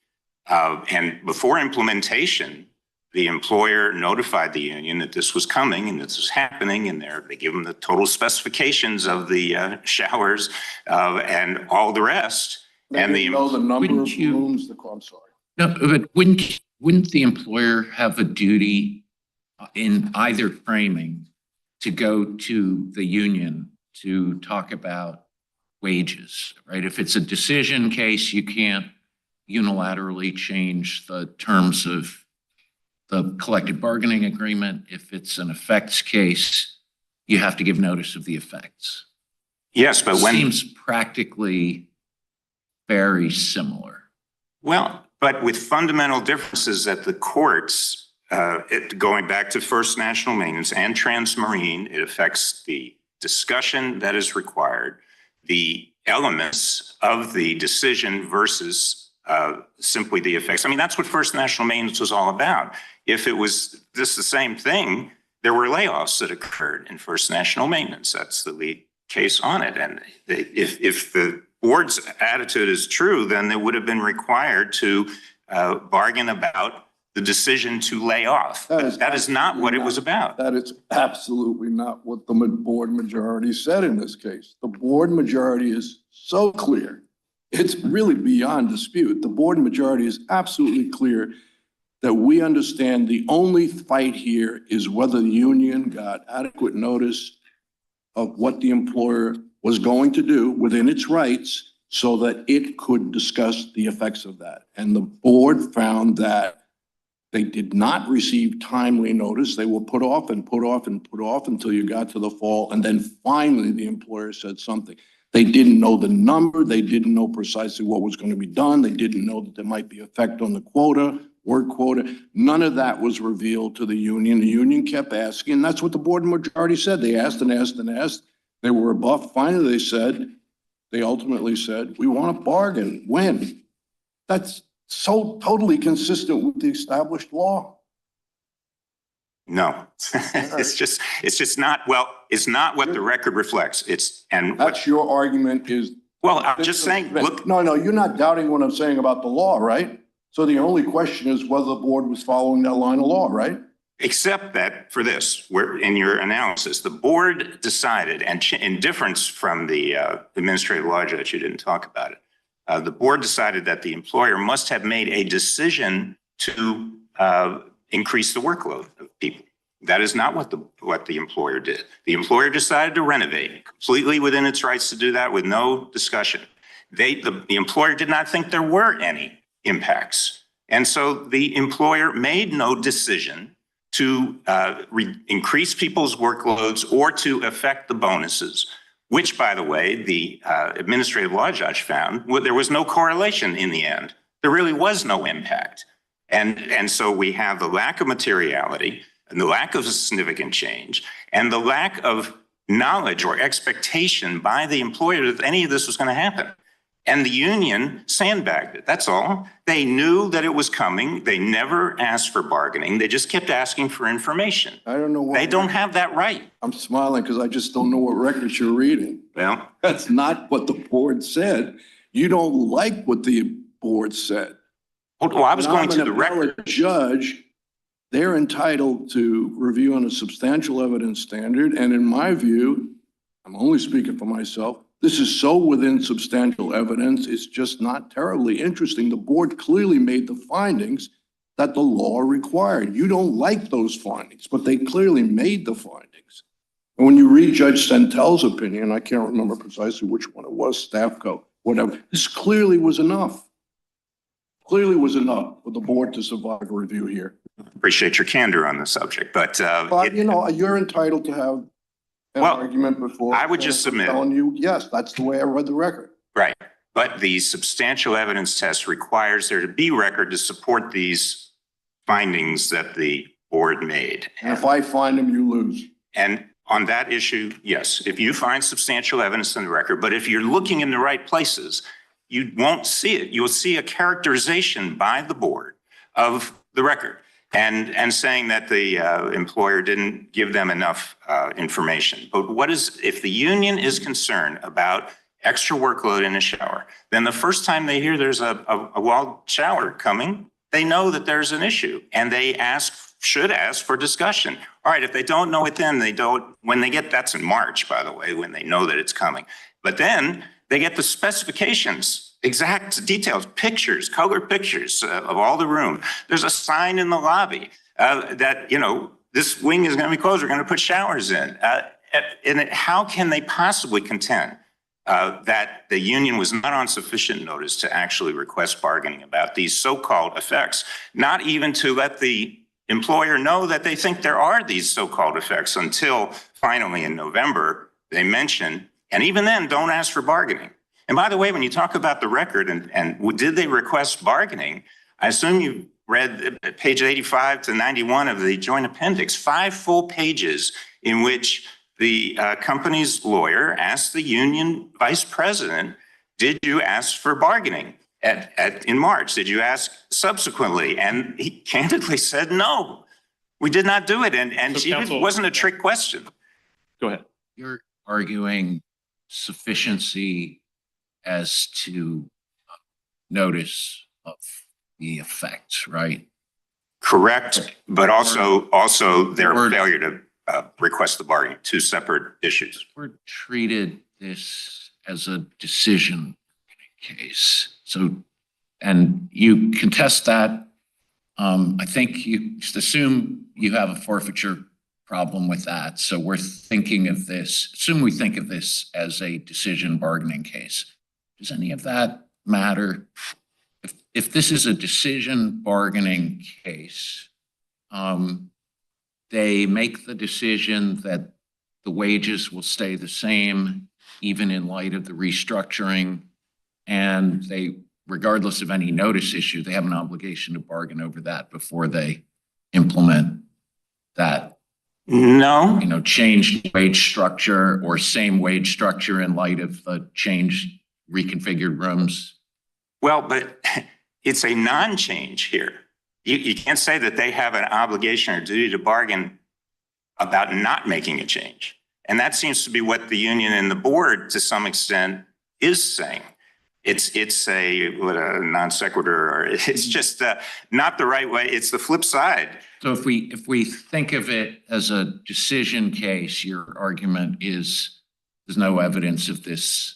and before implementation, the employer notified the union that this was coming and this was happening, and they give them the total specifications of the showers and all the rest. And They know the number of Wouldn't you- rooms, I'm sorry. No, but wouldn't the employer have a duty in either framing to go to the union to talk about wages, right? If it's a decision case, you can't unilaterally change the terms of the collective bargaining agreement. If it's an effects case, you have to give notice of the effects. yes, but when Seems practically very similar. Well, but with fundamental differences that the courts, going back to First National Maintenance and Transmarine, it affects the discussion that is required, the elements of the decision versus simply the effects. I mean, that's what First National Maintenance was all about. If it was just the same thing, there were layoffs that occurred in First National Maintenance. That's the lead case on it. And if the board's attitude is true, then they would have been required to bargain about the decision to lay off. That is not what it was about. That is absolutely not what the board majority said in this case. The board majority is so clear. It's really beyond dispute. The board majority is absolutely clear that we understand the only fight here is whether the union got adequate notice of what the employer was going to do within its rights so that it could discuss the effects of that. And the board found that they did not receive timely notice. They were put off and put off and put off until you got to the fall. And then finally, the employer said something. They didn't know the number. They didn't know precisely what was going to be done. They didn't know that there might be effect on the quota, work quota. None of that was revealed to the union. The union kept asking, and that's what the board majority said. They asked and asked and asked. They were rebuffed. Finally, they ultimately said, we want to bargain. When? That's so totally consistent with the established law. No, it's just not, well, it's not what the record reflects. That's your argument is. Well, I'm just saying, look. No, you're not doubting what I'm saying about the law, right? So the only question is whether the board was following that line of law, right? Except that for this, where in your analysis, the board decided, and in difference from the administrative law judge, you didn't talk about it. The board decided that the employer must have made a decision to increase the workload of people. That is not what the employer did. The employer decided to renovate, completely within its rights to do that with no discussion. The employer did not think there were any impacts. And so the employer made no decision to increase people's workloads or to affect the bonuses, which, by the way, the administrative law judge found there was no correlation in the end. There really was no impact. And so we have the lack of materiality and the lack of a significant change and the lack of knowledge or expectation by the employer that any of this was going to happen. And the union sandbagged it. That's all. They knew that it was coming. They never asked for bargaining. They just kept asking for information. I don't know. They don't have that right. I'm smiling because I just don't know what records you're reading. Well, That's not what the board said. You don't like what the board said. well, I was going to the record. When I'm an appellate judge, they're entitled to review on a substantial evidence standard. And in my view, I'm only speaking for myself, this is so within substantial evidence, it's just not terribly interesting. The board clearly made the findings that the law required. You don't like those findings, but they clearly made the findings. And when you read Judge Sentel's opinion, I can't remember precisely which one it was, staff code, whatever, this clearly was enough. Clearly was enough for the board to survive a review here. Appreciate your candor on the subject, but But you know, you're entitled to have an Well, argument before. I would just I'm submit- telling you, yes, that's the way I read the record. right. But the substantial evidence test requires there to be record to support these findings that the board made. And if I find them, you lose. And on that issue, yes, if you find substantial evidence in the record, but if you're looking in the right places, you won't see it. You'll see a characterization by the board of the record and saying that the employer didn't give them enough information. But what is, if the union is concerned about extra workload in a shower, then the first time they hear there's a walled shower coming, they know that there's an issue and they should ask for discussion. All right, if they don't know it then, they don't, when they get, that's in March, by the way, when they know that it's coming. But then they get the specifications, exact details, pictures, color pictures of all the room. There's a sign in the lobby that, you know, this wing is going to be closed. We're going to put showers in. And how can they possibly contend that the union was not on sufficient notice to actually request bargaining about these so-called effects, not even to let the employer know that they think there are these so-called effects until finally in November they mention, and even then don't ask for bargaining. And by the way, when you talk about the record and did they request bargaining, I assume you read page 85 to 91 of the joint appendix, 5 full pages in which the company's lawyer asked the union vice president, did you ask for bargaining in March? Did you ask subsequently? And he candidly said, no, we did not do it. And So, counsel, it wasn't a trick question. Go ahead. You're arguing sufficiency as to notice of the effects, right? Correct, but also their Or- failure to request the bargaining, 2 separate issues. We're treated this as a decision case. So, and you contest that. I think you assume you have a forfeiture problem with that. So we're thinking of this, assume we think of this as a decision bargaining case. Does any of that matter? If this is a decision bargaining case, they make the decision that the wages will stay the same even in light of the restructuring, and they, regardless of any notice issue, they have an obligation to bargain over that before they implement that, No, you know, changed wage structure or same wage structure in light of the changed reconfigured rooms. well, but it's a non-change here. You can't say that they have an obligation or duty to bargain about not making a change. And that seems to be what the union and the board, to some extent, is saying. It's a non sequitur, or it's just not the right way. It's the flip side. So if we think of it as a decision case, your argument is there's no evidence of this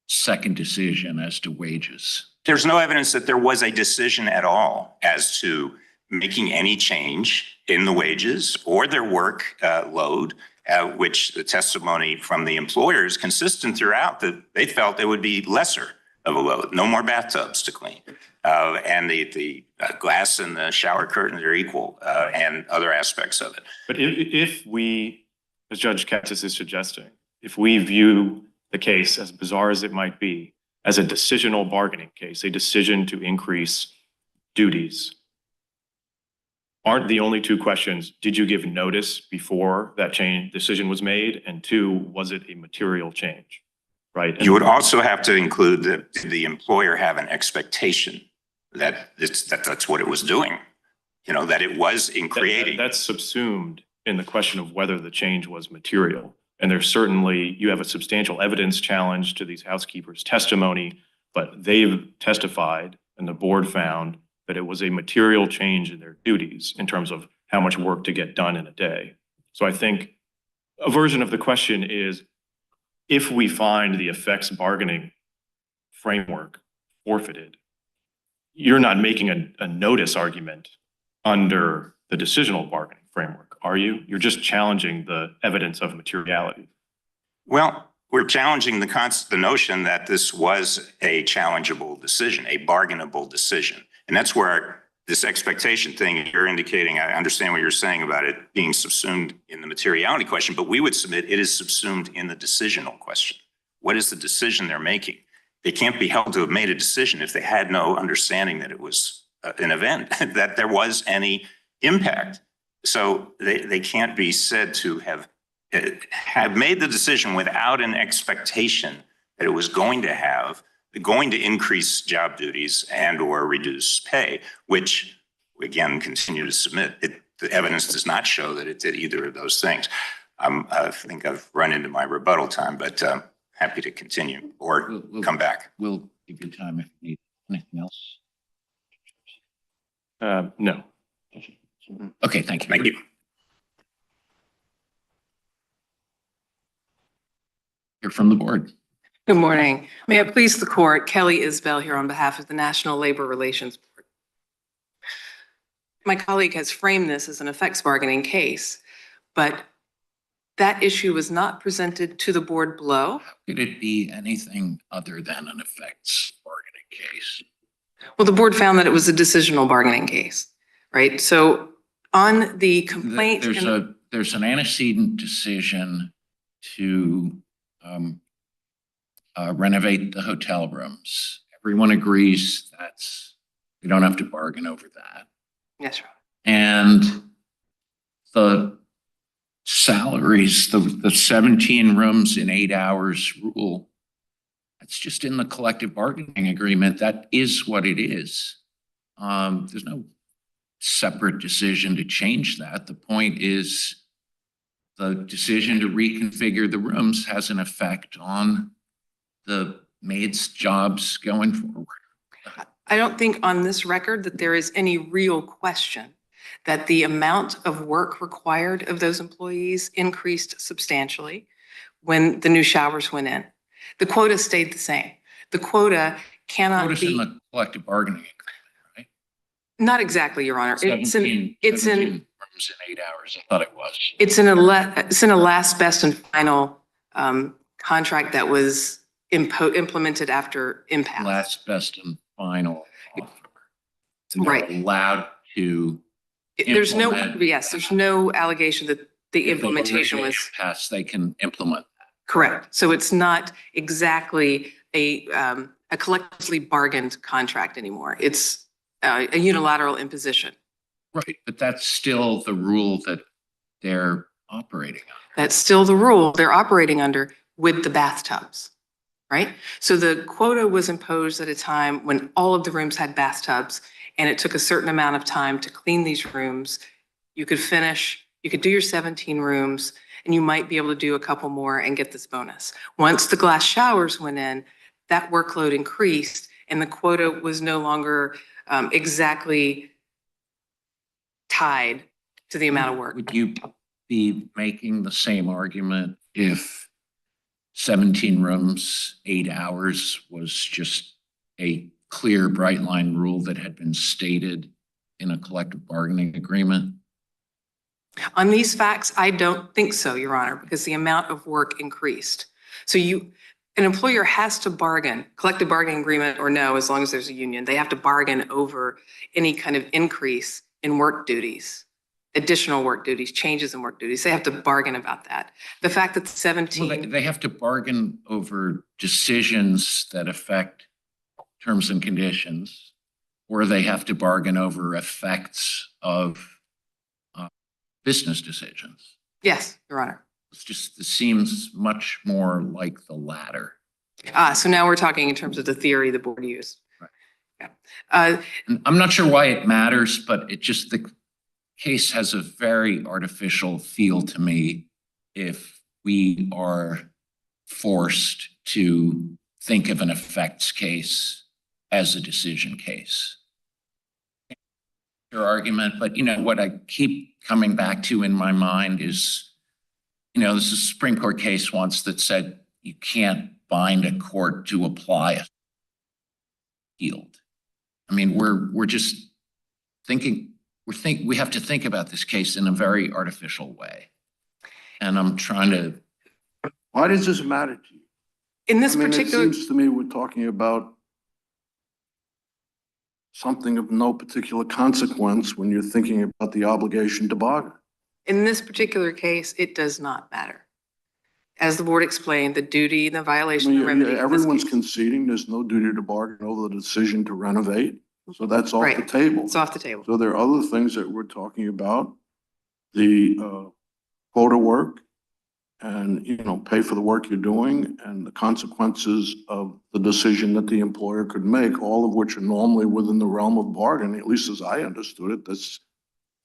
second decision as to wages. There's no evidence that there was a decision at all as to making any change in the wages or their work load, which the testimony from the employer is consistent throughout, that they felt it would be lesser of a load, no more bathtubs to clean. And the glass and the shower curtains are equal, and other aspects of it. But if we, as Judge Katsas is suggesting, if we view the case, as bizarre as it might be, as a decisional bargaining case, a decision to increase duties, aren't the only 2 questions, did you give notice before that decision was made? And 2, was it a material change, right? You would also have to include that the employer have an expectation that that's what it was doing, you know, that it was in creating. That's subsumed in the question of whether the change was material. And there's certainly, you have a substantial evidence challenge to these housekeepers' testimony, but they've testified and the board found that it was a material change in their duties in terms of how much work to get done in a day. So I think a version of the question is, if we find the effects bargaining framework forfeited, you're not making a notice argument under the decisional bargaining framework, are you? You're just challenging the evidence of materiality. Well, we're challenging the notion that this was a challengeable decision, a bargainable decision. And that's where this expectation thing you're indicating, I understand what you're saying about it being subsumed in the materiality question, but we would submit it is subsumed in the decisional question. What is the decision they're making? They can't be held to have made a decision if they had no understanding that it was an event, that there was any impact. So they can't be said to have made the decision without an expectation that it was going to increase job duties and or reduce pay, which we again continue to submit. The evidence does not show that it did either of those things. I think I've run into my rebuttal time, but happy to continue or come back. We'll give you time if you need anything else. No. Okay, thank you. Thank you. Hear from the board. Good morning. May it please the court, Kelly Isbell here on behalf of the National Labor Relations Board. My colleague has framed this as an effects bargaining case, but that issue was not presented to the board below. Could it be anything other than an effects bargaining case? Well, the board found that it was a decisional bargaining case, right? So on the complaint. There's an antecedent decision to renovate the hotel rooms. Everyone agrees we don't have to bargain over that. Yes, sir. And the salaries, the 17 rooms in 8 hours rule, that's just in the collective bargaining agreement. That is what it is. There's no separate decision to change that. The point is the decision to reconfigure the rooms has an effect on the maids' jobs going forward. I don't think on this record that there is any real question that the amount of work required of those employees increased substantially when the new showers went in. The quota stayed the same. The quota cannot Notice be. in the collective bargaining agreement, right? Not exactly, Your Honor. 17 It's in rooms in 8 hours. I thought it was. It's in a last, best, and final contract that was implemented after impasse. Last, best, and final offer. And they're Right. allowed to There's no, implement. yes, there's no allegation that the If they implementation was passed, they can implement. correct. So it's not exactly a collectively bargained contract anymore. It's a unilateral imposition. Right, but that's still the rule that they're operating on. That's still the rule they're operating under with the bathtubs, right? So the quota was imposed at a time when all of the rooms had bathtubs, and it took a certain amount of time to clean these rooms. You could do your 17 rooms, and you might be able to do a couple more and get this bonus. Once the glass showers went in, that workload increased, and the quota was no longer exactly tied to the amount of work. Would you be making the same argument if 17 rooms, 8 hours was just a clear, bright line rule that had been stated in a collective bargaining agreement? On these facts, I don't think so, Your Honor, because the amount of work increased. So an employer has to bargain, collective bargaining agreement or no, as long as there's a union, they have to bargain over any kind of increase in work duties, additional work duties, changes in work duties. They have to bargain about that. The fact that 17. Well, they have to bargain over decisions that affect terms and conditions, or they have to bargain over effects of business decisions. Yes, Your Honor. It seems much more like the latter. So now we're talking in terms of the theory the board used. Right. Yeah. And I'm not sure why it matters, but the case has a very artificial feel to me if we are forced to think of an effects case as a decision case. Your argument, but what I keep coming back to in my mind is, there's a Supreme Court case once that said you can't bind a court to apply a field. I mean, we're just thinking we have to think about this case in a very artificial way. And I'm trying to, Why does this matter to you? In this I mean, it particular, seems to me we're talking about something of no particular consequence when you're thinking about the obligation to bargain. in this particular case, it does not matter. As the board explained, the duty, the I violation, mean, the remedy. in this everyone's case- conceding there's no duty to bargain over the decision to renovate. So that's off the Right. table. It's off the table. So there are other things that we're talking about, the quota work and, pay for the work you're doing and the consequences of the decision that the employer could make, all of which are normally within the realm of bargaining, at least as I understood it. That's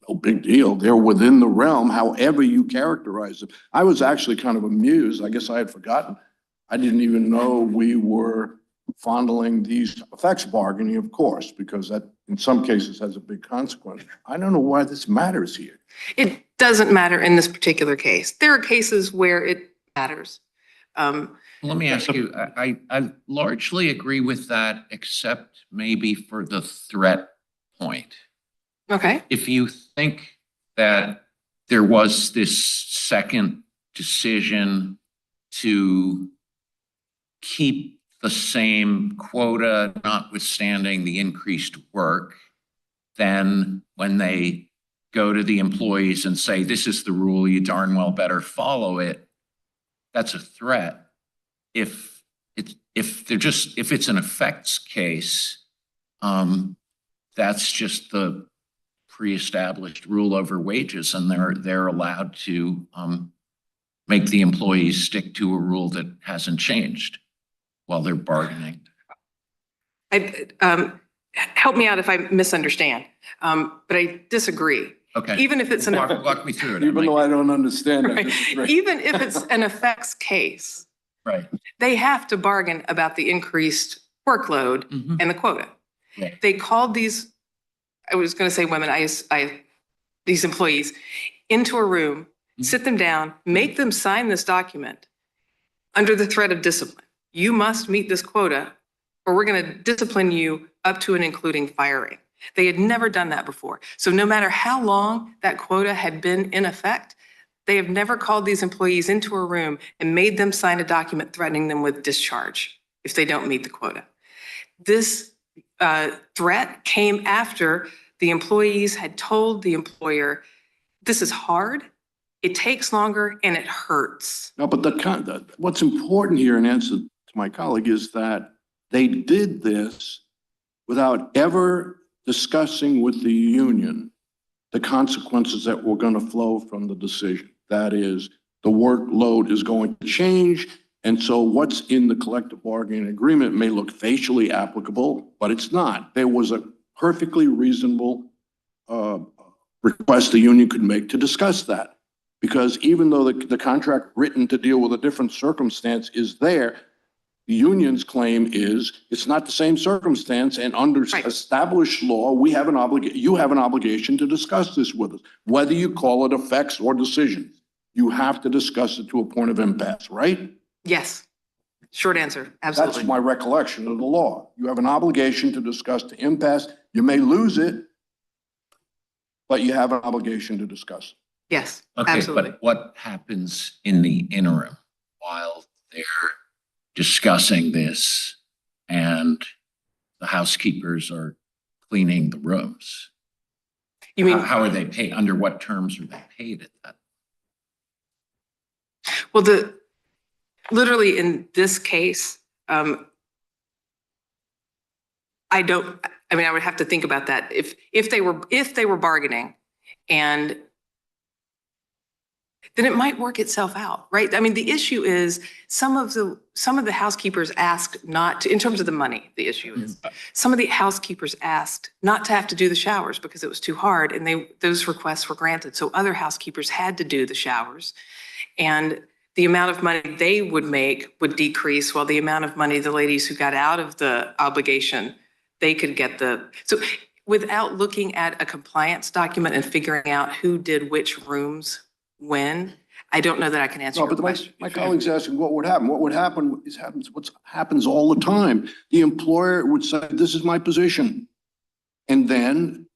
no big deal. They're within the realm, however you characterize them. I was actually kind of amused. I guess I had forgotten. I didn't even know we were fondling these effects bargaining, of course, because that in some cases has a big consequence. I don't know why this matters here. It doesn't matter in this particular case. There are cases where it matters. let me ask you, I largely agree with that, except maybe for the threat point. Okay, If you think that there was this second decision to keep the same quota, notwithstanding the increased work, then when they go to the employees and say, this is the rule, you darn well better follow it, that's a threat. If it's an effects case, that's just the pre-established rule over wages, and they're allowed to make the employees stick to a rule that hasn't changed while they're bargaining. help me out if I misunderstand, but I disagree. Okay. Even if it's an. Walk me through it. Even though I don't understand Right. it. Even if it's an effects case, Right. they have to bargain about the increased workload Mhm. and the quota. Yeah. They called these, I was going to say women, these employees into a room, sit them down, make them sign this document under the threat of discipline. You must meet this quota or we're going to discipline you up to and including firing. They had never done that before. So no matter how long that quota had been in effect, they have never called these employees into a room and made them sign a document threatening them with discharge if they don't meet the quota. This threat came after the employees had told the employer, this is hard, it takes longer, and it hurts. No, but what's important here in answer to my colleague is that they did this without ever discussing with the union the consequences that were going to flow from the decision. That is, the workload is going to change. And so what's in the collective bargaining agreement may look facially applicable, but it's not. There was a perfectly reasonable request the union could make to discuss that. Because even though the contract written to deal with a different circumstance is there, the union's claim is it's not the same circumstance, and under established law, you have an obligation to discuss this with us, whether you call it effects or decisions. You have to discuss it to a point of impasse, right? Yes. Short answer, absolutely. That's my recollection of the law. You have an obligation to discuss the impasse. You may lose it, but you have an obligation to discuss. Yes, Okay, absolutely. but what happens in the interim while they're discussing this and the housekeepers are cleaning the rooms? You mean, How are they paid? Under what terms are they paid at that? well, literally in this case, I would have to think about that. If they were bargaining, and then it might work itself out, right? I mean, the issue is some of the housekeepers asked not to, in terms of the money, the issue is some of the housekeepers asked not to have to do the showers because it was too hard, and those requests were granted. So other housekeepers had to do the showers, and the amount of money they would make would decrease, while the amount of money the ladies who got out of the obligation, they could get so without looking at a compliance document and figuring out who did which rooms when, I don't know that I can answer No, your but question. my colleague's asking what would happen. What would happen is what happens all the time. The employer would say, this is my position. And then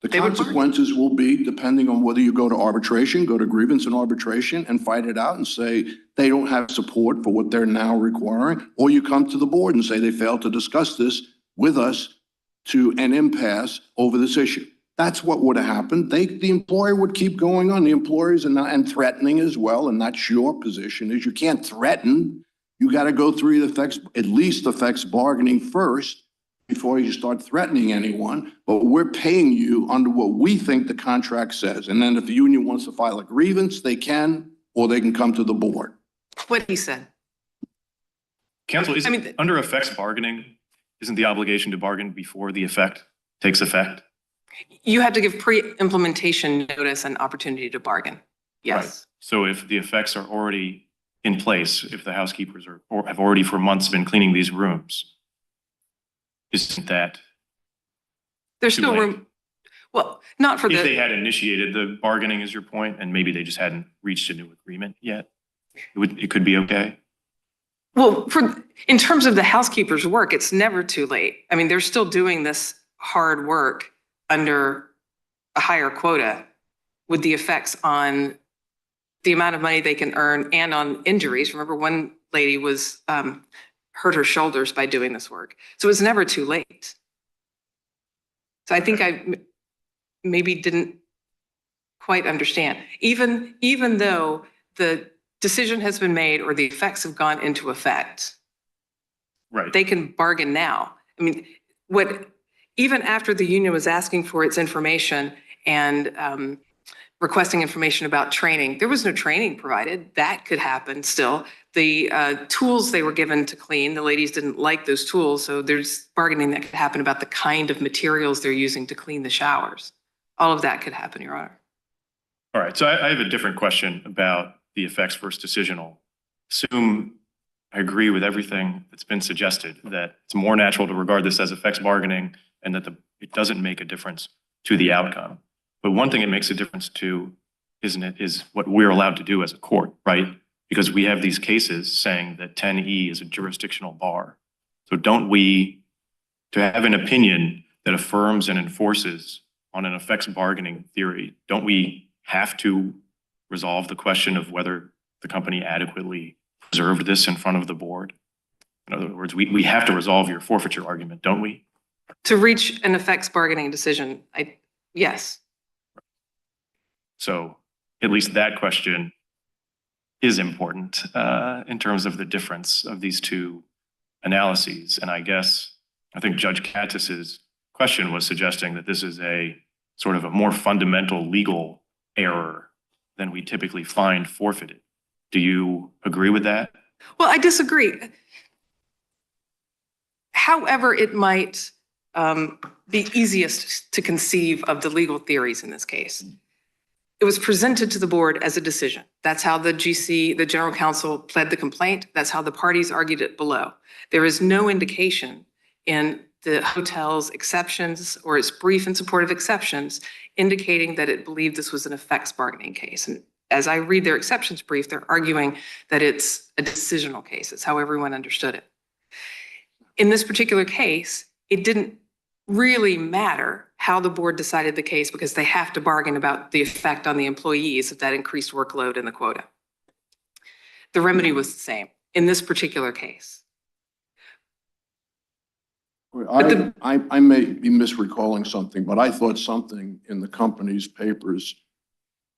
The They would bargain. consequences will be, depending on whether you go to arbitration, go to grievance and arbitration and fight it out and say they don't have support for what they're now requiring, or you come to the board and say they failed to discuss this with us to an impasse over this issue. That's what would have happened. The employer would keep going on. The employers and threatening as well, and that's your position, is you can't threaten. You got to go through at least effects bargaining first before you start threatening anyone. But we're paying you under what we think the contract says. And then if the union wants to file a grievance, they can, or they can come to the board. What he said. Counsel, I mean, under effects bargaining, isn't the obligation to bargain before the effect takes effect? You have to give pre-implementation notice and opportunity to bargain. Yes. Right. So if the effects are already in place, if the housekeepers or have already for months been cleaning these rooms, isn't that There's too still late? room. Well, not for If they the, had initiated the bargaining, is your point, and maybe they just hadn't reached a new agreement yet, it could be okay? well, in terms of the housekeeper's work, it's never too late. I mean, they're still doing this hard work under a higher quota with the effects on the amount of money they can earn and on injuries. Remember, one lady was hurt her shoulders by doing this work. So it's never too late. So I think I maybe didn't quite understand. Even though the decision has been made or the effects have gone into effect, Right. they can bargain now. I mean, even after the union was asking for its information and requesting information about training, there was no training provided. That could happen still. The tools they were given to clean, the ladies didn't like those tools, so there's bargaining that could happen about the kind of materials they're using to clean the showers. All of that could happen, Your Honor. All right, so I have a different question about the effects versus decisional. Assume I agree with everything that's been suggested, that it's more natural to regard this as effects bargaining and that it doesn't make a difference to the outcome. But one thing it makes a difference to, isn't it, is what we're allowed to do as a court, right? Because we have these cases saying that 10E is a jurisdictional bar. So don't we, to have an opinion that affirms and enforces on an effects bargaining theory, don't we have to resolve the question of whether the company adequately preserved this in front of the board? In other words, we have to resolve your forfeiture argument, don't we? To reach an effects bargaining decision, yes. So at least that question is important in terms of the difference of these two analyses. And I think Judge Katsas's question was suggesting that this is a sort of a more fundamental legal error than we typically find forfeited. Do you agree with that? Well, I disagree. However, it might be easiest to conceive of the legal theories in this case. It was presented to the board as a decision. That's how the GC, the general counsel, pled the complaint. That's how the parties argued it below. There is no indication in the hotel's exceptions or its brief in support of exceptions indicating that it believed this was an effects bargaining case. And as I read their exceptions brief, they're arguing that it's a decisional case. It's how everyone understood it. In this particular case, it didn't really matter how the board decided the case because they have to bargain about the effect on the employees of that increased workload in the quota. The remedy was the same in this particular case. I may be misrecalling something, but I thought something in the company's papers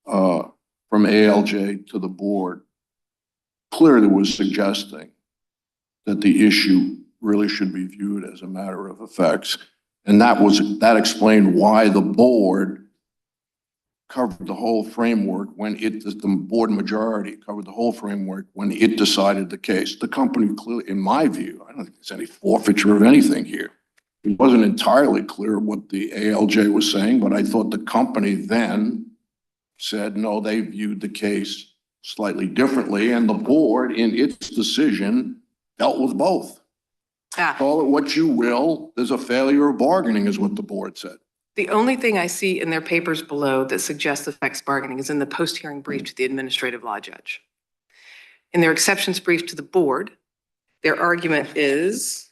from ALJ to the board clearly was suggesting that the issue really should be viewed as a matter of effects. And that explained why the board covered the whole framework when the board majority covered the whole framework when it decided the case. The company clearly, in my view, I don't think there's any forfeiture of anything here. It wasn't entirely clear what the ALJ was saying, but I thought the company then said, no, they viewed the case slightly differently. And the board in its decision dealt with both. Call it what you will. There's a failure of bargaining is what the board said. The only thing I see in their papers below that suggests effects bargaining is in the post-hearing brief to the administrative law judge. In their exceptions brief to the board, their argument is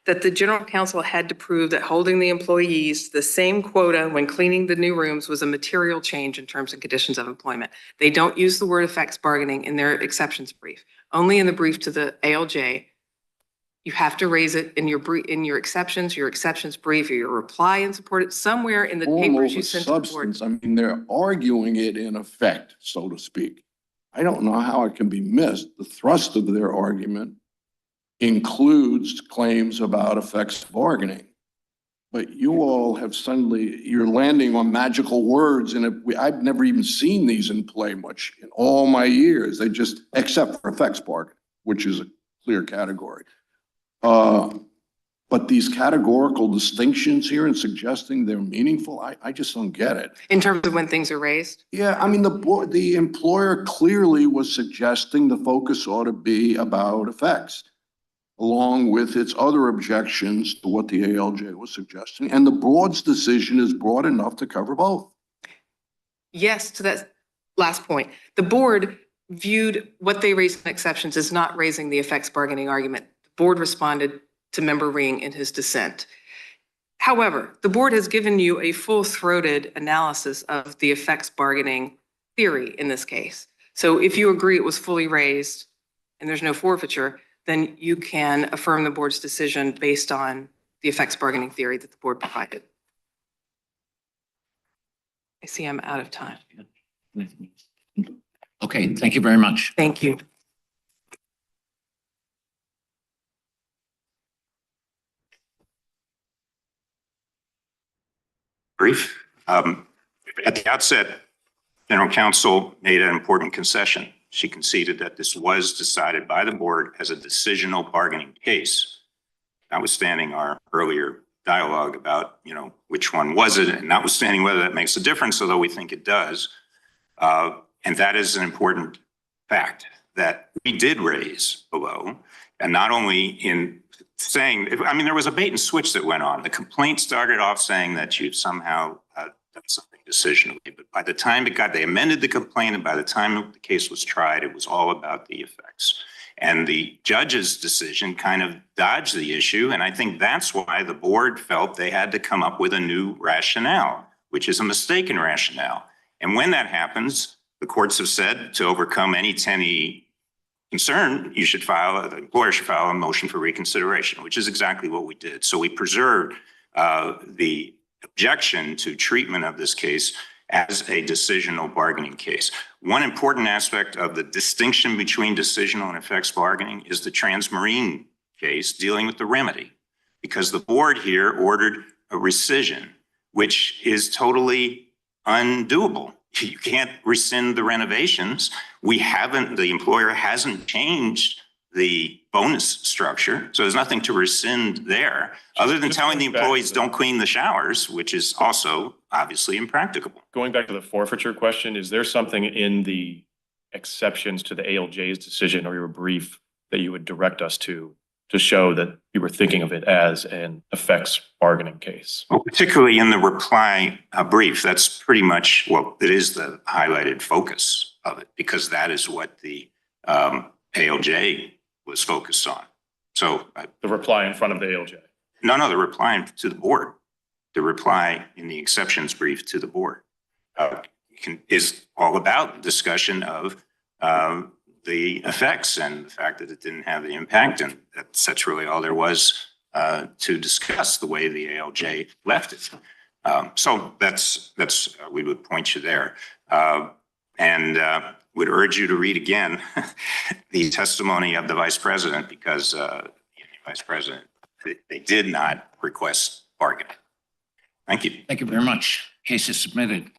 that the general counsel had to prove that holding the employees to the same quota when cleaning the new rooms was a material change in terms and conditions of employment. They don't use the word effects bargaining in their exceptions brief. Only in the brief to the ALJ, you have to raise it in your exceptions brief, or your reply and support it somewhere in the Form papers over you sent to the board. substance. I mean, they're arguing it in effect, so to speak. I don't know how it can be missed. The thrust of their argument includes claims about effects bargaining. But you all have suddenly, you're landing on magical words, and I've never even seen these in play much in all my years. They just, except for effects bargaining, which is a clear category. But these categorical distinctions here and suggesting they're meaningful, I just don't get it. In terms of when things are raised? Yeah, I mean, the employer clearly was suggesting the focus ought to be about effects, along with its other objections to what the ALJ was suggesting. And the board's decision is broad enough to cover both. Yes, to that last point. The board viewed what they raised in exceptions as not raising the effects bargaining argument. The board responded to Member Ring in his dissent. However, the board has given you a full-throated analysis of the effects bargaining theory in this case. So if you agree it was fully raised and there's no forfeiture, then you can affirm the board's decision based on the effects bargaining theory that the board provided. I see I'm out of time. Okay, thank you very much. Thank you. Brief. At the outset, General Counsel made an important concession. She conceded that this was decided by the board as a decisional bargaining case, notwithstanding our earlier dialogue about, which one was it, and notwithstanding whether that makes a difference, although we think it does. And that is an important fact that we did raise below, and not only in saying, there was a bait and switch that went on. The complaint started off saying that you somehow done something decisionally, but by the time they amended the complaint, and by the time the case was tried, it was all about the effects. And the judge's decision kind of dodged the issue, and I think that's why the board felt they had to come up with a new rationale, which is a mistaken rationale. And when that happens, the courts have said to overcome any concern, the employer should file a motion for reconsideration, which is exactly what we did. So we preserved the objection to treatment of this case as a decisional bargaining case. One important aspect of the distinction between decisional and effects bargaining is the Transmarine case dealing with the remedy, because the board here ordered a rescission, which is totally undoable. You can't rescind the renovations. The employer hasn't changed the bonus structure, so there's nothing to rescind there, other than telling the employees don't clean the showers, which is also obviously impracticable. Going back to the forfeiture question, is there something in the exceptions to the ALJ's decision or your brief that you would direct us to show that you were thinking of it as an effects bargaining case? Well, particularly in the reply brief, that's pretty much, it is the highlighted focus of it, because that is what the ALJ was focused on. So the reply in front of the ALJ? No, the reply to the board. The reply in the exceptions brief to the board is all about discussion of the effects and the fact that it didn't have the impact, and that's really all there was to discuss the way the ALJ left it. So that's we would point you there, and would urge you to read again the testimony of the vice president, because the vice president, they did not request bargaining. Thank you. Thank you very much. Case is submitted.